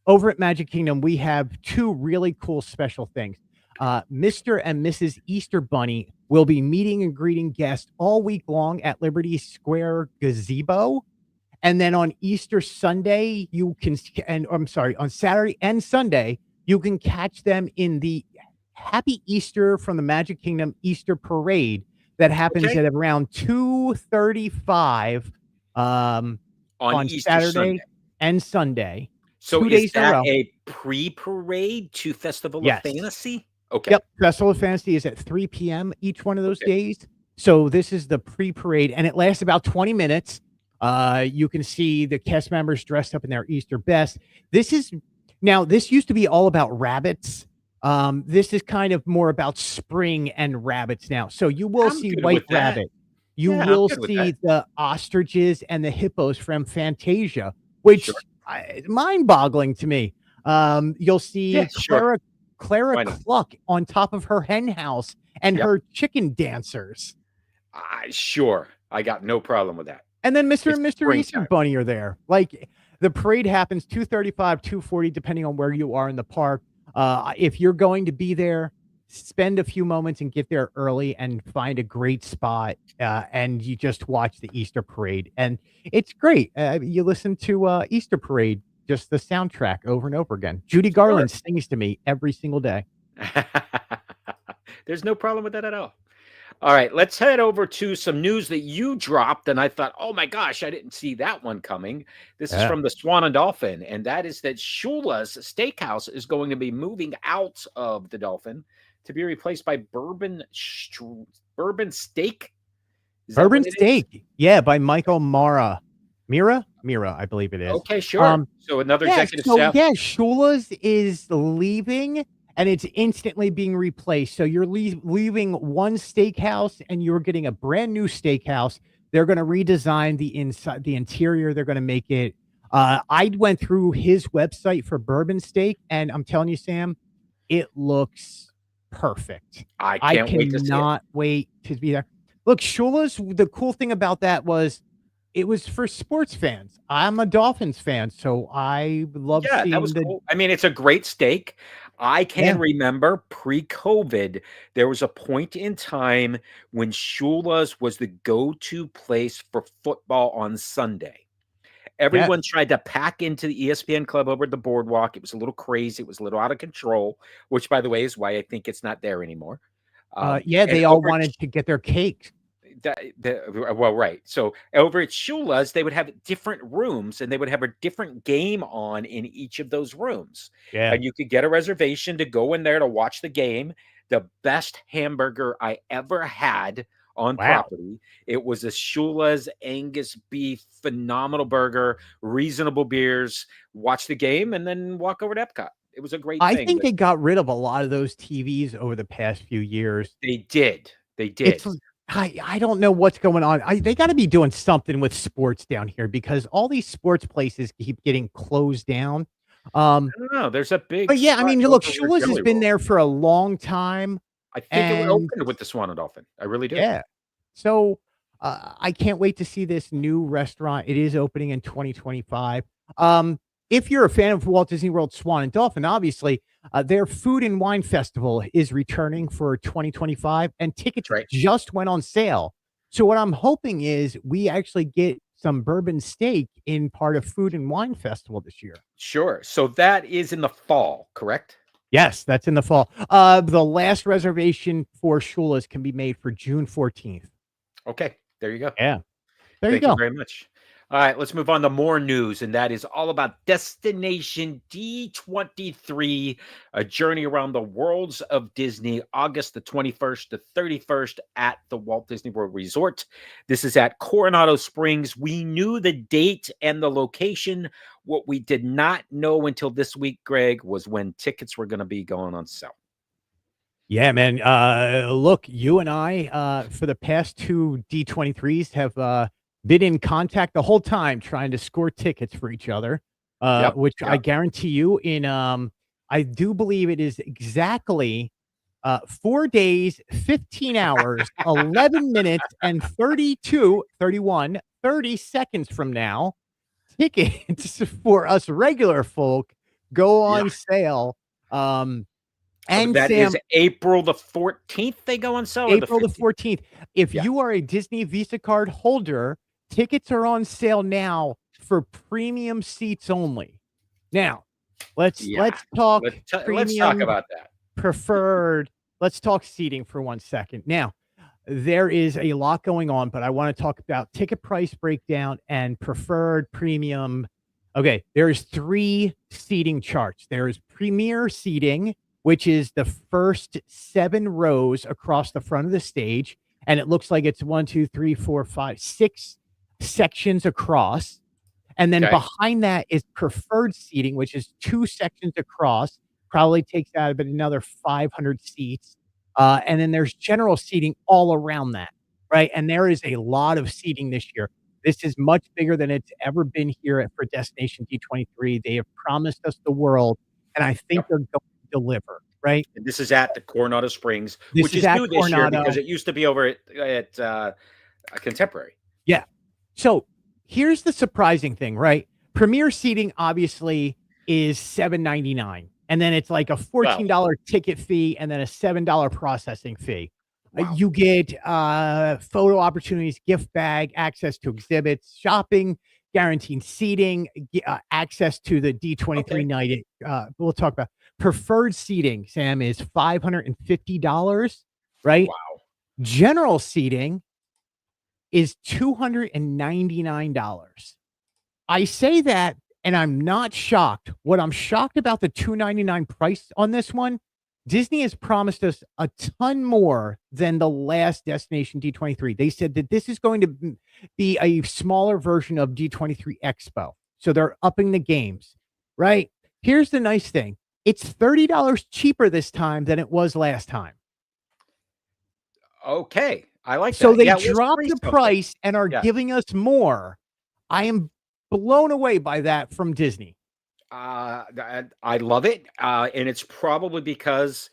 over at Magic Kingdom, we have two really cool special things. Mr. and Mrs. Easter Bunny will be meeting and greeting guests all week long at Liberty Square Gazebo. And then on Easter Sunday, you can, and I'm sorry, on Saturday and Sunday, you can catch them in the Happy Easter from the Magic Kingdom Easter Parade that happens Okay. at around 2:35 On on Easter Sunday. Saturday and Sunday, So 2 is days in a that row. a pre-parade to Festival of Yes. Fantasy? Okay. Yep, Festival of Fantasy is at 3 PM each one of those Okay. days. So this is the pre-parade, and it lasts about 20 minutes. You can see the cast members dressed up in their Easter best. This used to be all about rabbits. This is kind of more about spring and rabbits now. So you will I'm see good White with that. Rabbit. You Yeah, I'm will good with see that. the ostriches and the hippos from Fantasia, Sure. which mind-boggling to me. You'll Yeah, see sure. Clara Why not? Cluck on top of her hen house and Yep. her chicken dancers. Sure. I got no problem with that. And then Mr. It's and Mr. Easter springtime. Bunny are there. Like the parade happens 2:35, 2:40, depending on where you are in the park. If you're going to be there, spend a few moments and get there early and find a great spot. And you just watch the Easter parade. And it's great. You listen to Easter Parade, just the soundtrack over and over again. Judy Sure. Garland sings to me every single day. There's no problem with that at all. All right, let's head over to some news that you dropped, and I thought, oh my gosh, I didn't see that one coming. This is Yeah. from the Swan and Dolphin, and that is that Shula's Steakhouse is going to be moving out of the Dolphin to be replaced by Bourbon Steak. Is that Bourbon what it is? Steak. Yeah, by Michael Mara. Mira, I believe it is. Okay, sure. Um, So another Yeah, executive so staff. yeah, Shula's is leaving and it's instantly being replaced. So you're leaving one steakhouse and you're getting a brand new steakhouse. They're going to redesign the inside, the interior. They're going to make it. I went through his website for Bourbon Steak, and I'm telling you, Sam, it looks perfect. I I can't wait to see it. cannot wait to be there. Look, Shula's the cool thing about that was it was for sports fans. I'm a Dolphins fan, so I love Yeah, that was seeing the cool. I mean, it's a great steak. I yeah, can remember pre-COVID, there was a point in time when Shula's was the go-to place for football on Sunday. yes. Everyone tried to pack into the ESPN club over at the boardwalk. It was a little crazy. It was a little out of control, which, by the way, is why I think it's not there anymore. Yeah, And they all over at wanted to get their cake. well, right. So over at Shula's, they would have different rooms and they would have a different game on in each of those rooms. Yeah. And you could get a reservation to go in there to watch the game. The best hamburger I ever had on Wow. property. It was a Shula's Angus beef, phenomenal burger, reasonable beers, watch the game, and then walk over to Epcot. It was a great I thing, think but they got rid of a lot of those TVs over the past few years. they did. They It's did. I don't know what's going on. They gotta be doing something with sports down here because all these sports places keep getting closed down. Um, I don't know. There's a big but yeah, I spot mean, look, over where Shula's has Jelly been Roll. there for a long time, I think it would and open with the Swan and Dolphin. I really do. yeah. So, I can't wait to see this new restaurant. It is opening in 2025. If you're a fan of Walt Disney World Swan and Dolphin, obviously, their Food and Wine Festival is returning for 2025, and That's tickets right. just went on sale. So what I'm hoping is we actually get some bourbon steak in part of Food and Wine Festival this year. Sure. So that is in the fall, correct? Yes, that's in the fall. The last reservation for Shula's can be made for June 14th. Okay. There you go. Yeah, there you Thank you go. very much. All right, let's move on to more news, and that is all about Destination D23, a journey around the worlds of Disney, August the 21st to 31st at the Walt Disney World Resort. This is at Coronado Springs. We knew the date and the location. What we did not know until this week, Greg, was when tickets were going to be going on sale. Yeah, man. Look, you and I, for the past two D23s have been in contact the whole time trying to score tickets for each other, Yep. which I Yep. guarantee you in, I do believe it is exactly 4 days, 15 hours, 11 minutes, and 30 seconds from now, tickets for us regular folk go Yeah. on sale. And That is Sam, April the 14th they go on sale or the April the 15th? 14th. If Yeah. you are a Disney Visa card holder, tickets are on sale now for premium seats only. Now, Yeah. let's talk Let's talk premium, about that. preferred. Let's talk seating for 1 second. Now, there is a lot going on, but I want to talk about ticket price breakdown and preferred premium. Okay, there's three seating charts. There is premier seating, which is the first 7 rows across the front of the stage. And it looks like it's 6 sections across. And then Okay. behind that is preferred seating, which is 2 sections across, probably takes out about another 500 seats. And then there's general seating all around that, right? And there is a lot of seating this year. This is much bigger than it's ever been here for Destination D23. They have promised us the world, and I think Yep. they're going to deliver, right? And this is at the Coronado Springs, This which is is at new this year because Coronado. it used to be over at Contemporary. Yeah. So here's the surprising thing, right? Premier seating obviously is $7.99, and then it's like a Well, $14 ticket fee and then a $7 processing fee. wow. You get photo opportunities, gift bag, access to exhibits, shopping, guaranteed seating, access to the D23 Okay. night. We'll talk about preferred seating. Sam is $550, right? Wow. General seating is $299. I say that, and I'm not shocked. What I'm shocked about the $299 price on this one, Disney has promised us a ton more than the last Destination D23. They said that this is going to be a smaller version of D23 Expo. So they're upping the games, right? Here's the nice thing. It's $30 cheaper this time than it was last time. Okay. I like So that. they Yeah, it was dropped free the something. price and are Yeah. giving us more. I am blown away by that from Disney. I love it. And it's probably because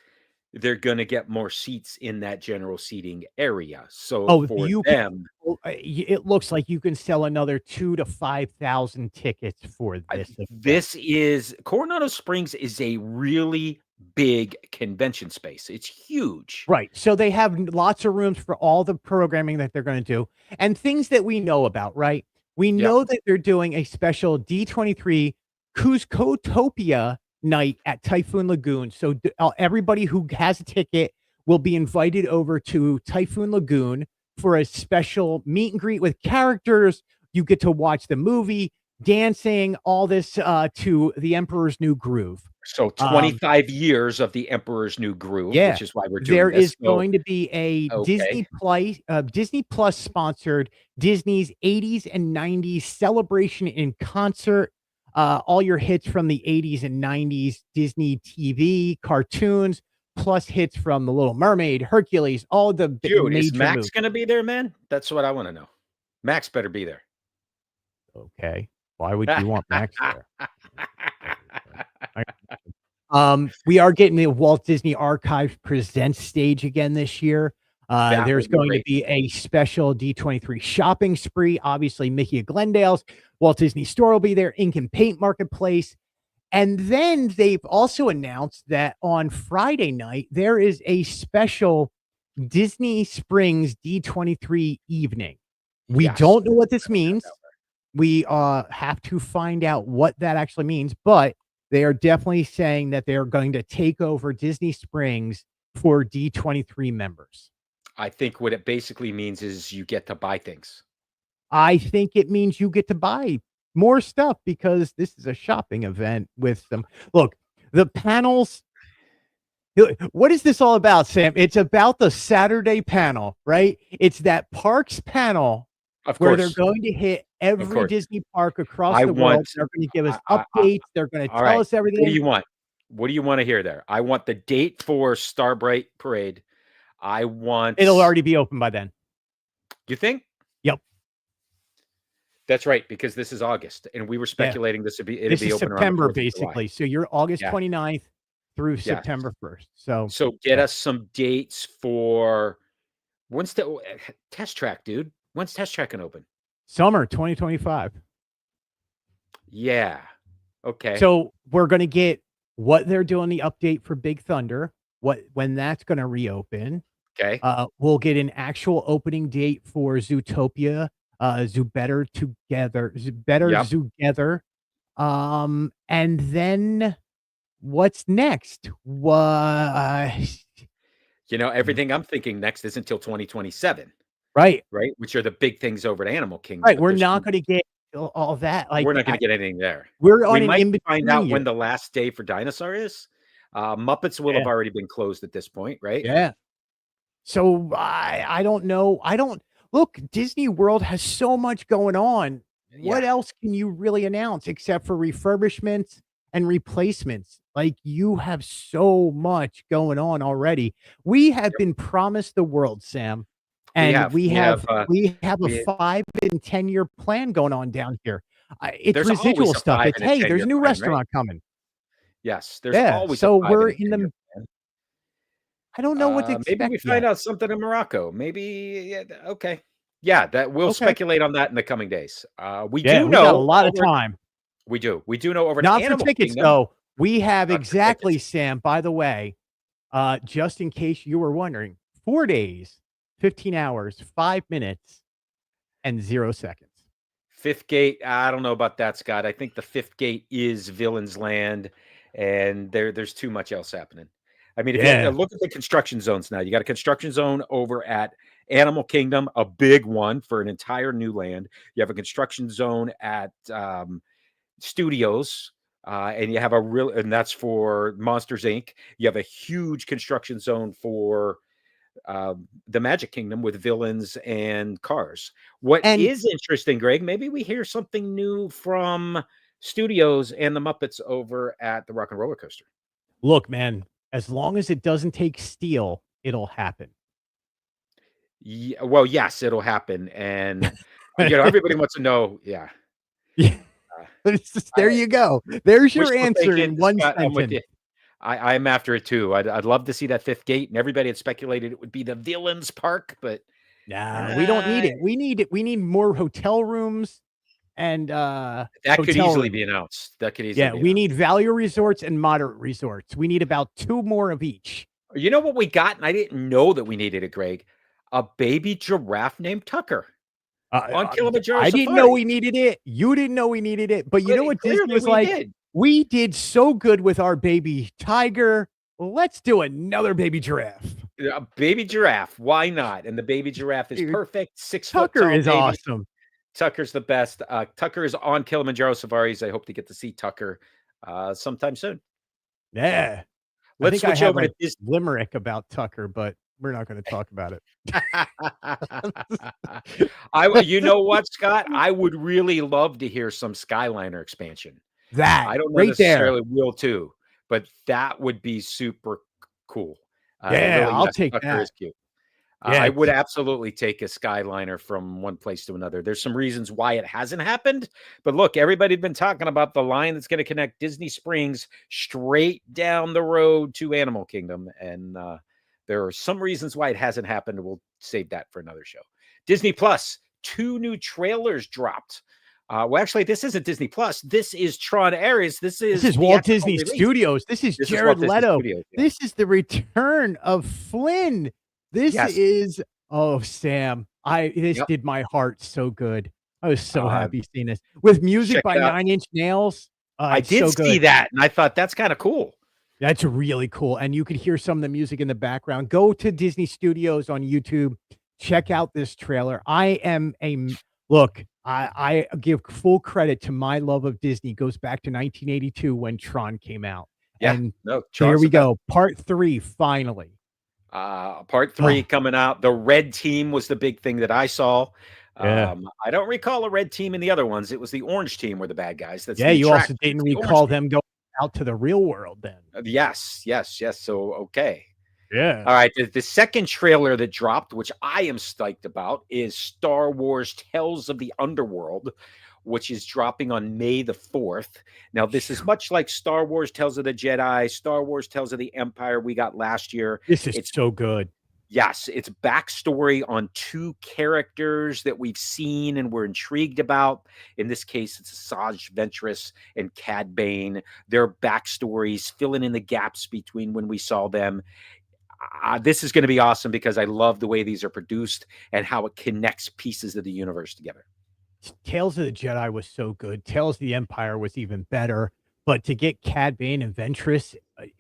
they're gonna get more seats in that general seating area. So Oh, for you can them, it looks like you can sell another 2 to 5,000 tickets for this event. this is Coronado Springs is a really big convention space. It's huge. Right, so they have lots of rooms for all the programming that they're gonna do, and things that we know about, right? We Yep. know that they're doing a special D23 Cuscotopia night at Typhoon Lagoon, so everybody who has a ticket will be invited over to Typhoon Lagoon for a special meet and greet with characters. You get to watch the movie, dancing, all this, to The Emperor's New Groove. So Um 25 years of the Emperor's New Groove, yeah, which is why we're doing there this. is So, going to be a okay. Disney Plus sponsored Disney's 80s and 90s celebration in concert. All your hits from the 80s and 90s Disney TV cartoons, plus hits from The Little Mermaid, Hercules, all the Dude, is major Max movies. gonna be there, man? That's what I wanna know. Max better be there. Okay, why would you want Max there? We are getting the Walt Disney Archives Presents stage again this year. That There's would be going to great. be a special D23 shopping spree. Obviously, Mickey of Glendale's Walt Disney Store will be there, Ink and Paint Marketplace. And then they've also announced that on Friday night, there is a special Disney Springs D23 evening. We Yes. don't know what this means. We have to find out what that actually means, but they are definitely saying that they're going to take over Disney Springs for D23 members. I think what it basically means is you get to buy things. I think it means you get to buy more stuff because this is a shopping event with some look, the panels. What is this all about, Sam? It's about the Saturday panel, right? It's that parks panel Of where they're course, going to hit of every course. Disney park across I the want world. They're going to give us I updates. They're going to all tell right. us What do everything. you want? What do you wanna hear there? I want the date for Starbright Parade. I It'll want already be open by then. You think? Yep. That's right, because this is August, and we were Yeah. speculating it'd This be is open around the September, 4th of July. basically. So you're August Yeah, 29th through yeah. September 1st. So, So get yeah. us some dates for when's the test track, dude? When's test track gonna open? Summer 2025. Yeah. Okay. So we're going to get what they're doing the update for Big Thunder, when that's going to reopen. Okay. We'll get an actual opening date for Zootopia, Zoo Better Together, Better Yep. Zootgether. And then what's next? What? Everything I'm thinking next is until 2027, Right, right? Which are the big things over at Animal Kingdom, right. but We're not going to get all that. we're Like, not gonna get anything there. we're We on an might in find between out year. when the last day for Dinosaur is. Muppets will Yeah, have already been closed at this point, right? yeah. So I don't know. I don't look. Disney World has so much going on. What Yeah. else can you really announce except for refurbishments and replacements? Like you have so much going on already. We have Yep. been promised the world, Sam, We and have. we We have, have we have a we 5 and 10 year plan going on down here. It's there's always residual a stuff. 5 It's and a hey, there's a 10-year new plan, right? restaurant coming. Yes, there's Yeah, always a so 5 we're and a in 10-year the. plan. I don't know what to Maybe expect we find yet. out something in Morocco. Maybe yeah, okay. Yeah, that we'll Okay. speculate on that in the coming days. We Yeah, do we got a know lot of over time. we do. We do know over at Not for Animal tickets, Kingdom, though. We have not for tickets. exactly, Sam, by the way, just in case you were wondering, 4 days, 15 hours, 5 minutes, and 0 seconds. 5th gate, I don't know about that, Scott. I think the 5th gate is Villain's Land, and there's too much else happening. I mean, if you Yeah. look at the construction zones now, you got a construction zone over at Animal Kingdom, a big one for an entire new land. You have a construction zone at Studios, and you have and that's for Monsters Inc. You have a huge construction zone for the Magic Kingdom with Villains and Cars. What And is interesting, Greg, maybe we hear something new from Studios and the Muppets over at the Rock and Roller Coaster. look, man, as long as it doesn't take steel, it'll happen. Well, yes, it'll happen, and everybody wants to know. Yeah, Yeah. uh, But it's just there I you go. There's your wishful answer thinking, in one Scott. I'm with sentence. you. I'm after it too. I'd love to see that 5th gate, and everybody had speculated it would be the villains park, but, Nah, we don't need uh, it. We need more hotel rooms and, that could hotel easily rooms. be announced. That could easily Yeah, be we announced. need value resorts and moderate resorts. We need about 2 more of each. You know what we got, and I didn't know that we needed it, Greg? A baby giraffe named Tucker on Kilimanjaro I didn't know Safari, we needed it. You didn't know we needed it. But you but know what Disney clearly was we like? did. We did so good with our baby tiger. Let's do another baby giraffe. A baby giraffe, why not? And the baby giraffe is Dude, perfect, 6 foot Tucker tall is baby. awesome. Tucker's the best. Tucker is on Kilimanjaro Safaris. I hope to get to see Tucker sometime soon. Yeah. I Let's think I switch have over a to Disney. limerick about Tucker, but we're not going to talk about it. You know what, Scott? I would really love to hear some Skyliner expansion. That I don't know right there. necessarily will too, but that would be super cool. Yeah, Really, I'll yes, take Tucker that. is cute. Yeah, I would absolutely take a Skyliner from one place to another. There's some reasons why it hasn't happened, but look, everybody's been talking about the line that's going to connect Disney Springs straight down the road to Animal Kingdom, and there are some reasons why it hasn't happened. We'll save that for another show. Disney Plus, 2 new trailers dropped. Well, actually, this isn't Disney Plus. This is Tron Ares. This this is is Walt theatrical Disney release. Studios. This is This is Jared Walt Disney Leto. Studios. Yeah. This is the return of Flynn. This Yes. is oh Sam. This Yep. did my heart so good. I was so Uh, happy seeing this with music check by it out. 9 Inch Nails. I It's did so see good. that, and I thought that's kind of cool. That's really cool. And you could hear some of the music in the background. Go to Disney Studios on YouTube. Check out this trailer. Look, I give full credit to my love of Disney. Goes back to 1982 when Tron came out. Yeah, And no, here Tron's we the best. go. Part 3, finally. Part 3 Oh, coming out. The red team was the big thing that I saw. yeah. I don't recall a red team in the other ones. It was the orange team were the bad guys. That's Yeah, the you also attraction. didn't It's the orange recall team. them going out to the real world then. Yes, yes, yes. So okay. Yeah. All right. The second trailer that dropped, which I am psyched about, is Star Wars Tales of the Underworld, which is dropping on May the 4th. Now, this is much like Star Wars Tales of the Jedi, Star Wars Tales of the Empire we got last year. This is It's so good. Yes, it's backstory on 2 characters that we've seen and we're intrigued about. In this case, it's Asajj Ventress and Cad Bane. Their backstories, filling in the gaps between when we saw them. This is going to be awesome because I love the way these are produced and how it connects pieces of the universe together. Tales of the Jedi was so good. Tales of the Empire was even better. But to get Cad Bane and Ventress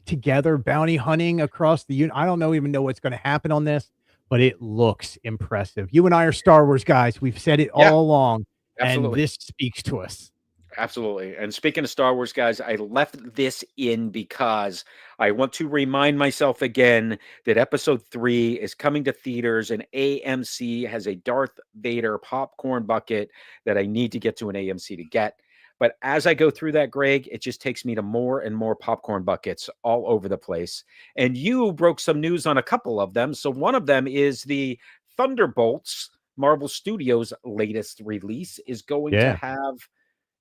together, bounty hunting across the I don't know even know what's going to happen on this, but it looks impressive. You and I are Star Wars guys. We've said it Yeah, all along, and absolutely. this speaks to us. Absolutely. And speaking of Star Wars, guys, I left this in because I want to remind myself again that episode 3 is coming to theaters and AMC has a Darth Vader popcorn bucket that I need to get to an AMC to get. But as I go through that, Greg, it just takes me to more and more popcorn buckets all over the place. And you broke some news on a couple of them. So one of them is the Thunderbolts, Marvel Studios' latest release, is going to Yeah. have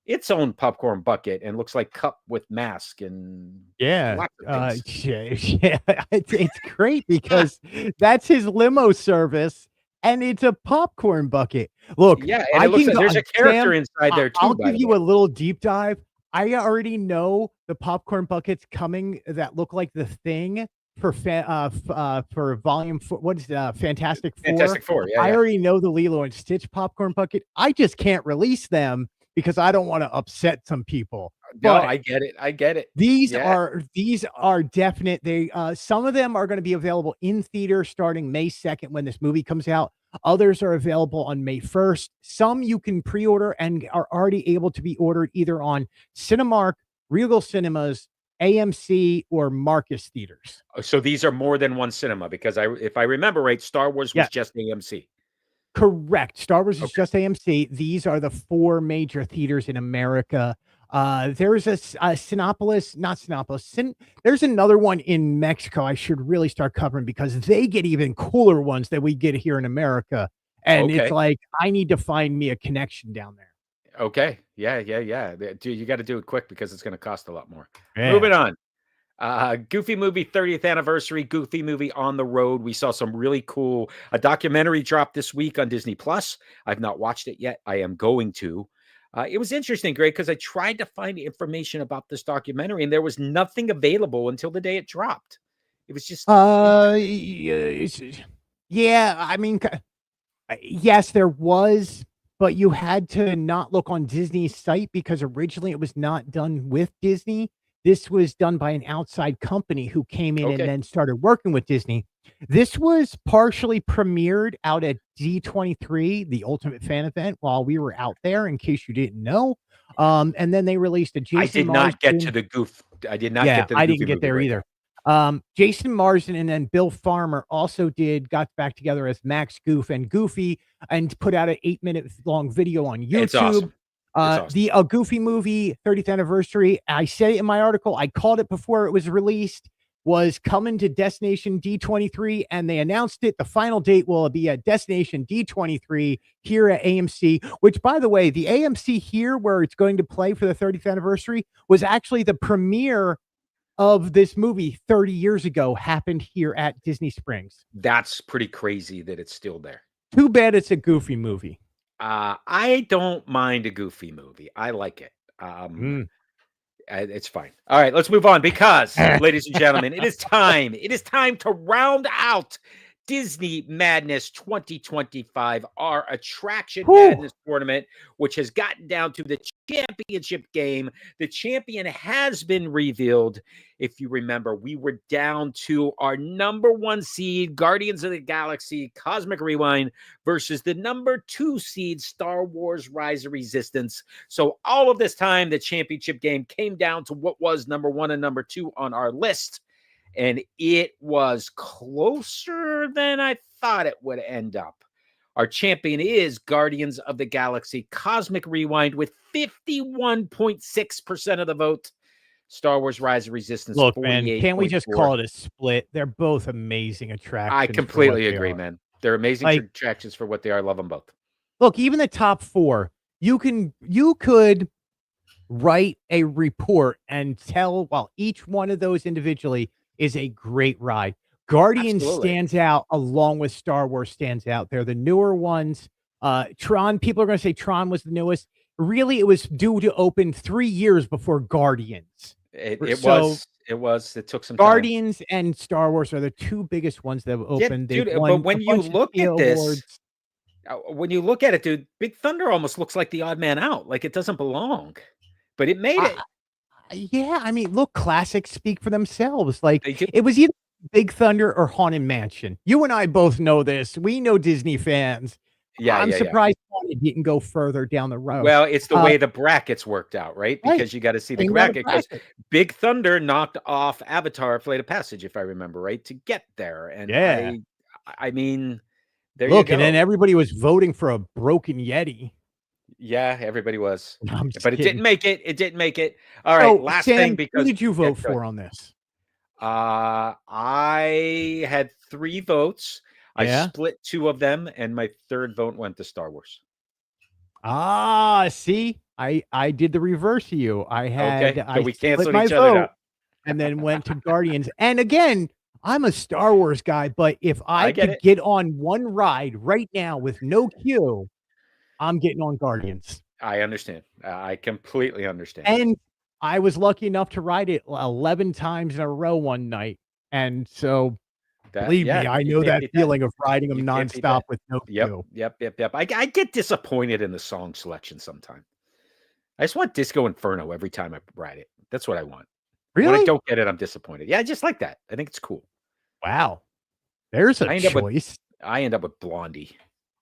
its own popcorn bucket and looks like cup with mask and Yeah. lots of things. Yeah. It's great because that's his limo service and it's a popcorn bucket. Look, Yeah, and I it looks can like go there's a Sam, character inside there I'll too, by give the you way. a little deep dive. I already know the popcorn buckets coming that look like the thing for volume 4. What is Fantastic Four? Fantastic Four. Yeah, I yeah. already know the Lilo and Stitch popcorn bucket. I just can't release them because I don't want to upset some people. No, But I get it. I get it. these Yeah. are definite. They some of them are going to be available in theater starting May 2nd when this movie comes out. Others are available on May 1st. Some you can pre-order and are already able to be ordered either on Cinemark, Regal Cinemas, AMC, or Marcus Theaters. So these are more than one cinema because if I remember right, Star Wars Yeah, was just AMC. correct. Star Wars is Okay. just AMC. These are the 4 major theaters in America. There's a Sinopolis, not Sinopolis. There's another one in Mexico I should really start covering because they get even cooler ones that we get here in America. And it's Okay. like, I need to find me a connection down there. Okay. Yeah, yeah, yeah. Dude, you got to do it quick because it's going to cost a lot more. Yeah. Moving on. Goofy movie 30th anniversary, Goofy movie on the road. We saw some really cool a documentary dropped this week on Disney Plus. I've not watched it yet. I am going to. It was interesting, Greg, because I tried to find information about this documentary and there was nothing available until the day it dropped. It was just Yeah, I mean, yes, there was, but you had to not look on Disney's site because originally it was not done with Disney. This was done by an outside company who came in and okay. then started working with Disney. This was partially premiered out at D23, the Ultimate Fan event, while we were out there, in case you didn't know. And then they released a I Jason did not get to Marsden. the goof. I did not Yeah, get to the I Goofy didn't get movie there right now. either. Jason Marsden and then Bill Farmer also got back together as Max Goof and Goofy and put out an 8-minute long video on It's YouTube. awesome. It's awesome. The Goofy movie 30th anniversary, I said it in my article, I called it before it was released, was coming to Destination D23, and they announced it. The final date will be at Destination D23 here at AMC, which, by the way, the AMC here where it's going to play for the 30th anniversary was actually the premiere of this movie 30 years ago, happened here at Disney Springs. That's pretty crazy that it's still there. Too bad it's a Goofy movie. I don't mind a Goofy movie. I like it. Mm. It's fine. All right, let's move on because, ladies and gentlemen, it is time. It is time to round out Disney Madness 2025, our Attraction Madness tournament, which has gotten down to the championship game. The champion has been revealed. If you remember, we were down to our number 1 seed, Guardians of the Galaxy Cosmic Rewind, versus the number 2 seed, Star Wars Rise of Resistance. So all of this time, the championship game came down to what was number 1 and number 2 on our list. And it was closer than I thought it would end up. Our champion is Guardians of the Galaxy Cosmic Rewind with 51.6% of the vote. Star Wars Rise of Resistance. Look, man, can't we just call it a split? They're both amazing attractions. I completely agree, man. They're amazing attractions for what they are. I love them both. Look, even the top 4, you could write a report and tell, well, each one of those individually is a great ride. Guardians stands out along with Star Wars stands out. They're the newer ones. Tron, people are going to say Tron was the newest. Really, it was due to open 3 years before Guardians. It was. It took some time. Guardians and Star Wars are the 2 biggest ones that have opened. Yeah, dude, but when you look at this, when you look at it, dude, Big Thunder almost looks like the odd man out. Like it doesn't belong, but it made it. Yeah, I mean, look, classics speak for themselves. Like it was either Big Thunder or Haunted Mansion. You and I both know this. We know Disney fans. Yeah, I'm surprised Haunted didn't go further down the road. Well, it's the way the brackets worked out, right? Because you got to see the bracket. Because Big Thunder knocked off Avatar: Flight of Passage, if I remember right, to get there. And I mean, there you go. And then everybody was voting for a broken Yeti. Yeah, everybody was. No, but it didn't make it. It didn't make it. All right, last thing. Because who did you vote for on this? I had 3 votes. Yeah? I split 2 of them, and my 3rd vote went to Star Wars. See, I did the reverse of you. So we canceled my each other vote out. and then went to Guardians. And again, I'm a Star Wars guy, but if I could get on one ride right now with no queue, I'm getting on Guardians. I understand. I completely understand. And I was lucky enough to ride it 11 times in a row one night. And so, believe me, I know that feeling of riding them nonstop with no queue. Yep. I get disappointed in the song selection sometimes. I just want Disco Inferno every time I ride it. That's what I want. Really? When I don't get it, I'm disappointed. Yeah, I just like that. I think it's cool. Wow. There's a choice. I end up with Blondie,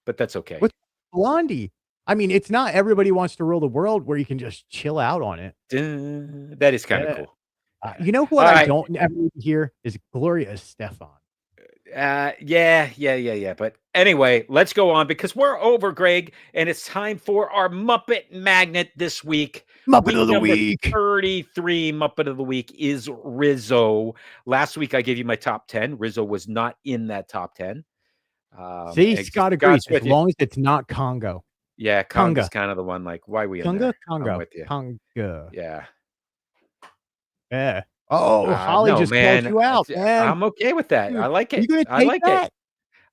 but that's okay. With Blondie. I mean, it's not Everybody Wants to Rule the World where you can just chill out on it. That is kind of cool. You know what I don't ever hear is Gloria Estefan. Yeah. But anyway, let's go on because we're over, Greg, and it's time for our Muppet Magnet this week. Muppet of the Week. 33 Muppet of the Week is Rizzo. Last week I gave you my top 10. Rizzo was not in that top 10. See, Scott agrees as long as it's not Congo. Yeah, Conga's kind of the one. Like, why are we in there? Congo. I'm with you. Conga. Yeah. Yeah. Oh, Holly No, just called man. you out, man. I'm okay with that. Dude, I like are you it. gonna I take like it. that?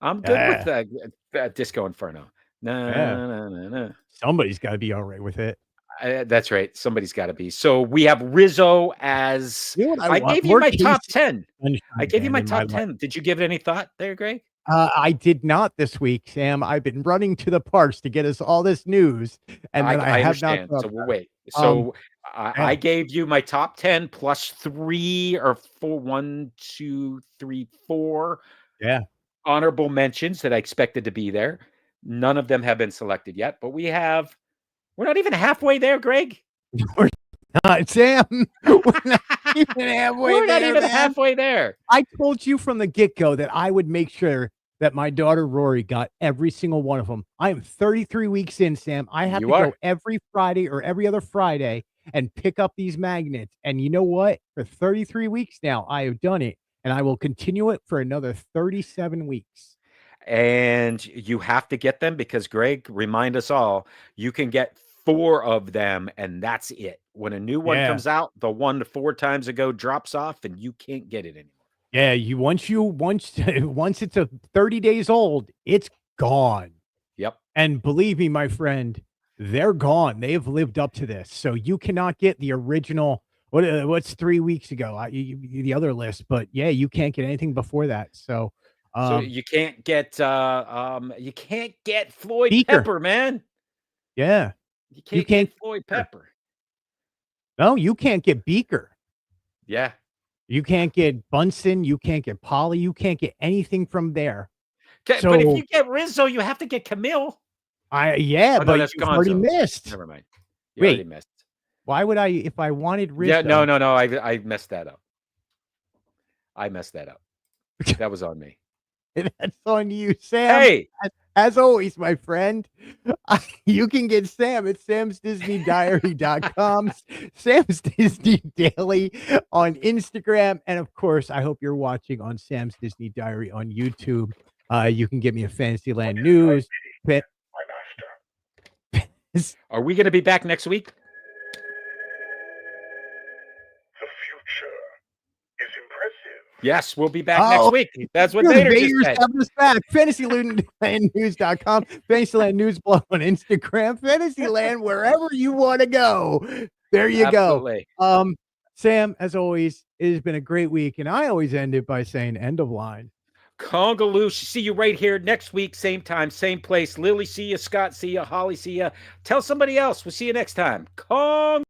I'm good with Yeah, Disco Inferno. yeah. Na, na, na, na. Somebody's gotta be alright with it. That's right. Somebody's got to be. So we have Rizzo as You know what I I want? gave you More my top Casey 10. I Sunshine gave you Band my in my top life. 10. Did you give it any thought there, Greg? I did not this week, Sam. I've been running to the parks to get us all this news, and then I I have not understand. thought So we'll about it. wait. Um, So I yeah, gave you my top 10 plus 3 or 4, 1, 2, 3, 4 yeah. honorable mentions that I expected to be there. None of them have been selected yet, but we're not even halfway there, Greg. We're not, Sam. We're not even halfway We're not there, even man. halfway there. I told you from the get-go that I would make sure that my daughter Rory got every single one of them. I am 33 weeks in, Sam. I have to You go are. every Friday or every other Friday and pick up these magnets. And you know what? For 33 weeks now, I have done it, and I will continue it for another 37 weeks. And you have to get them because Greg, remind us all, you can get 4 of them and that's it. When a new one Yeah. comes out, the one 4 times ago drops off and you can't get it anymore. Yeah, once it's a 30 days old, it's gone. Yep. And believe me, my friend, they're gone. They have lived up to this. So you cannot get the original. What's 3 weeks ago? The other list, but yeah, you can't get anything before that. So, So um, you can't get Floyd Beaker, Pepper, man. yeah, You you can't can't. get Floyd Beaker. Pepper. No, you can't get Beaker. Yeah. You can't get Bunsen. You can't get Polly. You can't get anything from there. But if So you get Rizzo, you have to get Camille. yeah, Oh no, but that's you've already Gonzo. missed. Never mind. You already Wait, missed. why would I? If I wanted Yeah, no, Rizzo, no, no. I messed that up. I messed that up. That was on me. that's on you, Sam. Hey, As always, my friend, you can get Sam at samsdisneydiary.com, Sam's Disney Daily on Instagram, and of course, I hope you're watching on Sam's Disney Diary on YouTube. You can get me a Fantasyland news. are we going to be back next week? The future is impressive. Yes, we'll be back next Oh, week. That's what the Vader just Vaders said. have us back. Fantasylandnews.com, Fantasyland News Blog on Instagram, Fantasyland wherever you want to go. There you Absolutely. go. Sam, as always, it has been a great week, and I always end it by saying end of line. Congaloosh. See you right here next week, same time, same place. Lily, see you. Scott, see you. Holly, see you. Tell somebody else. We'll see you next time. Cong.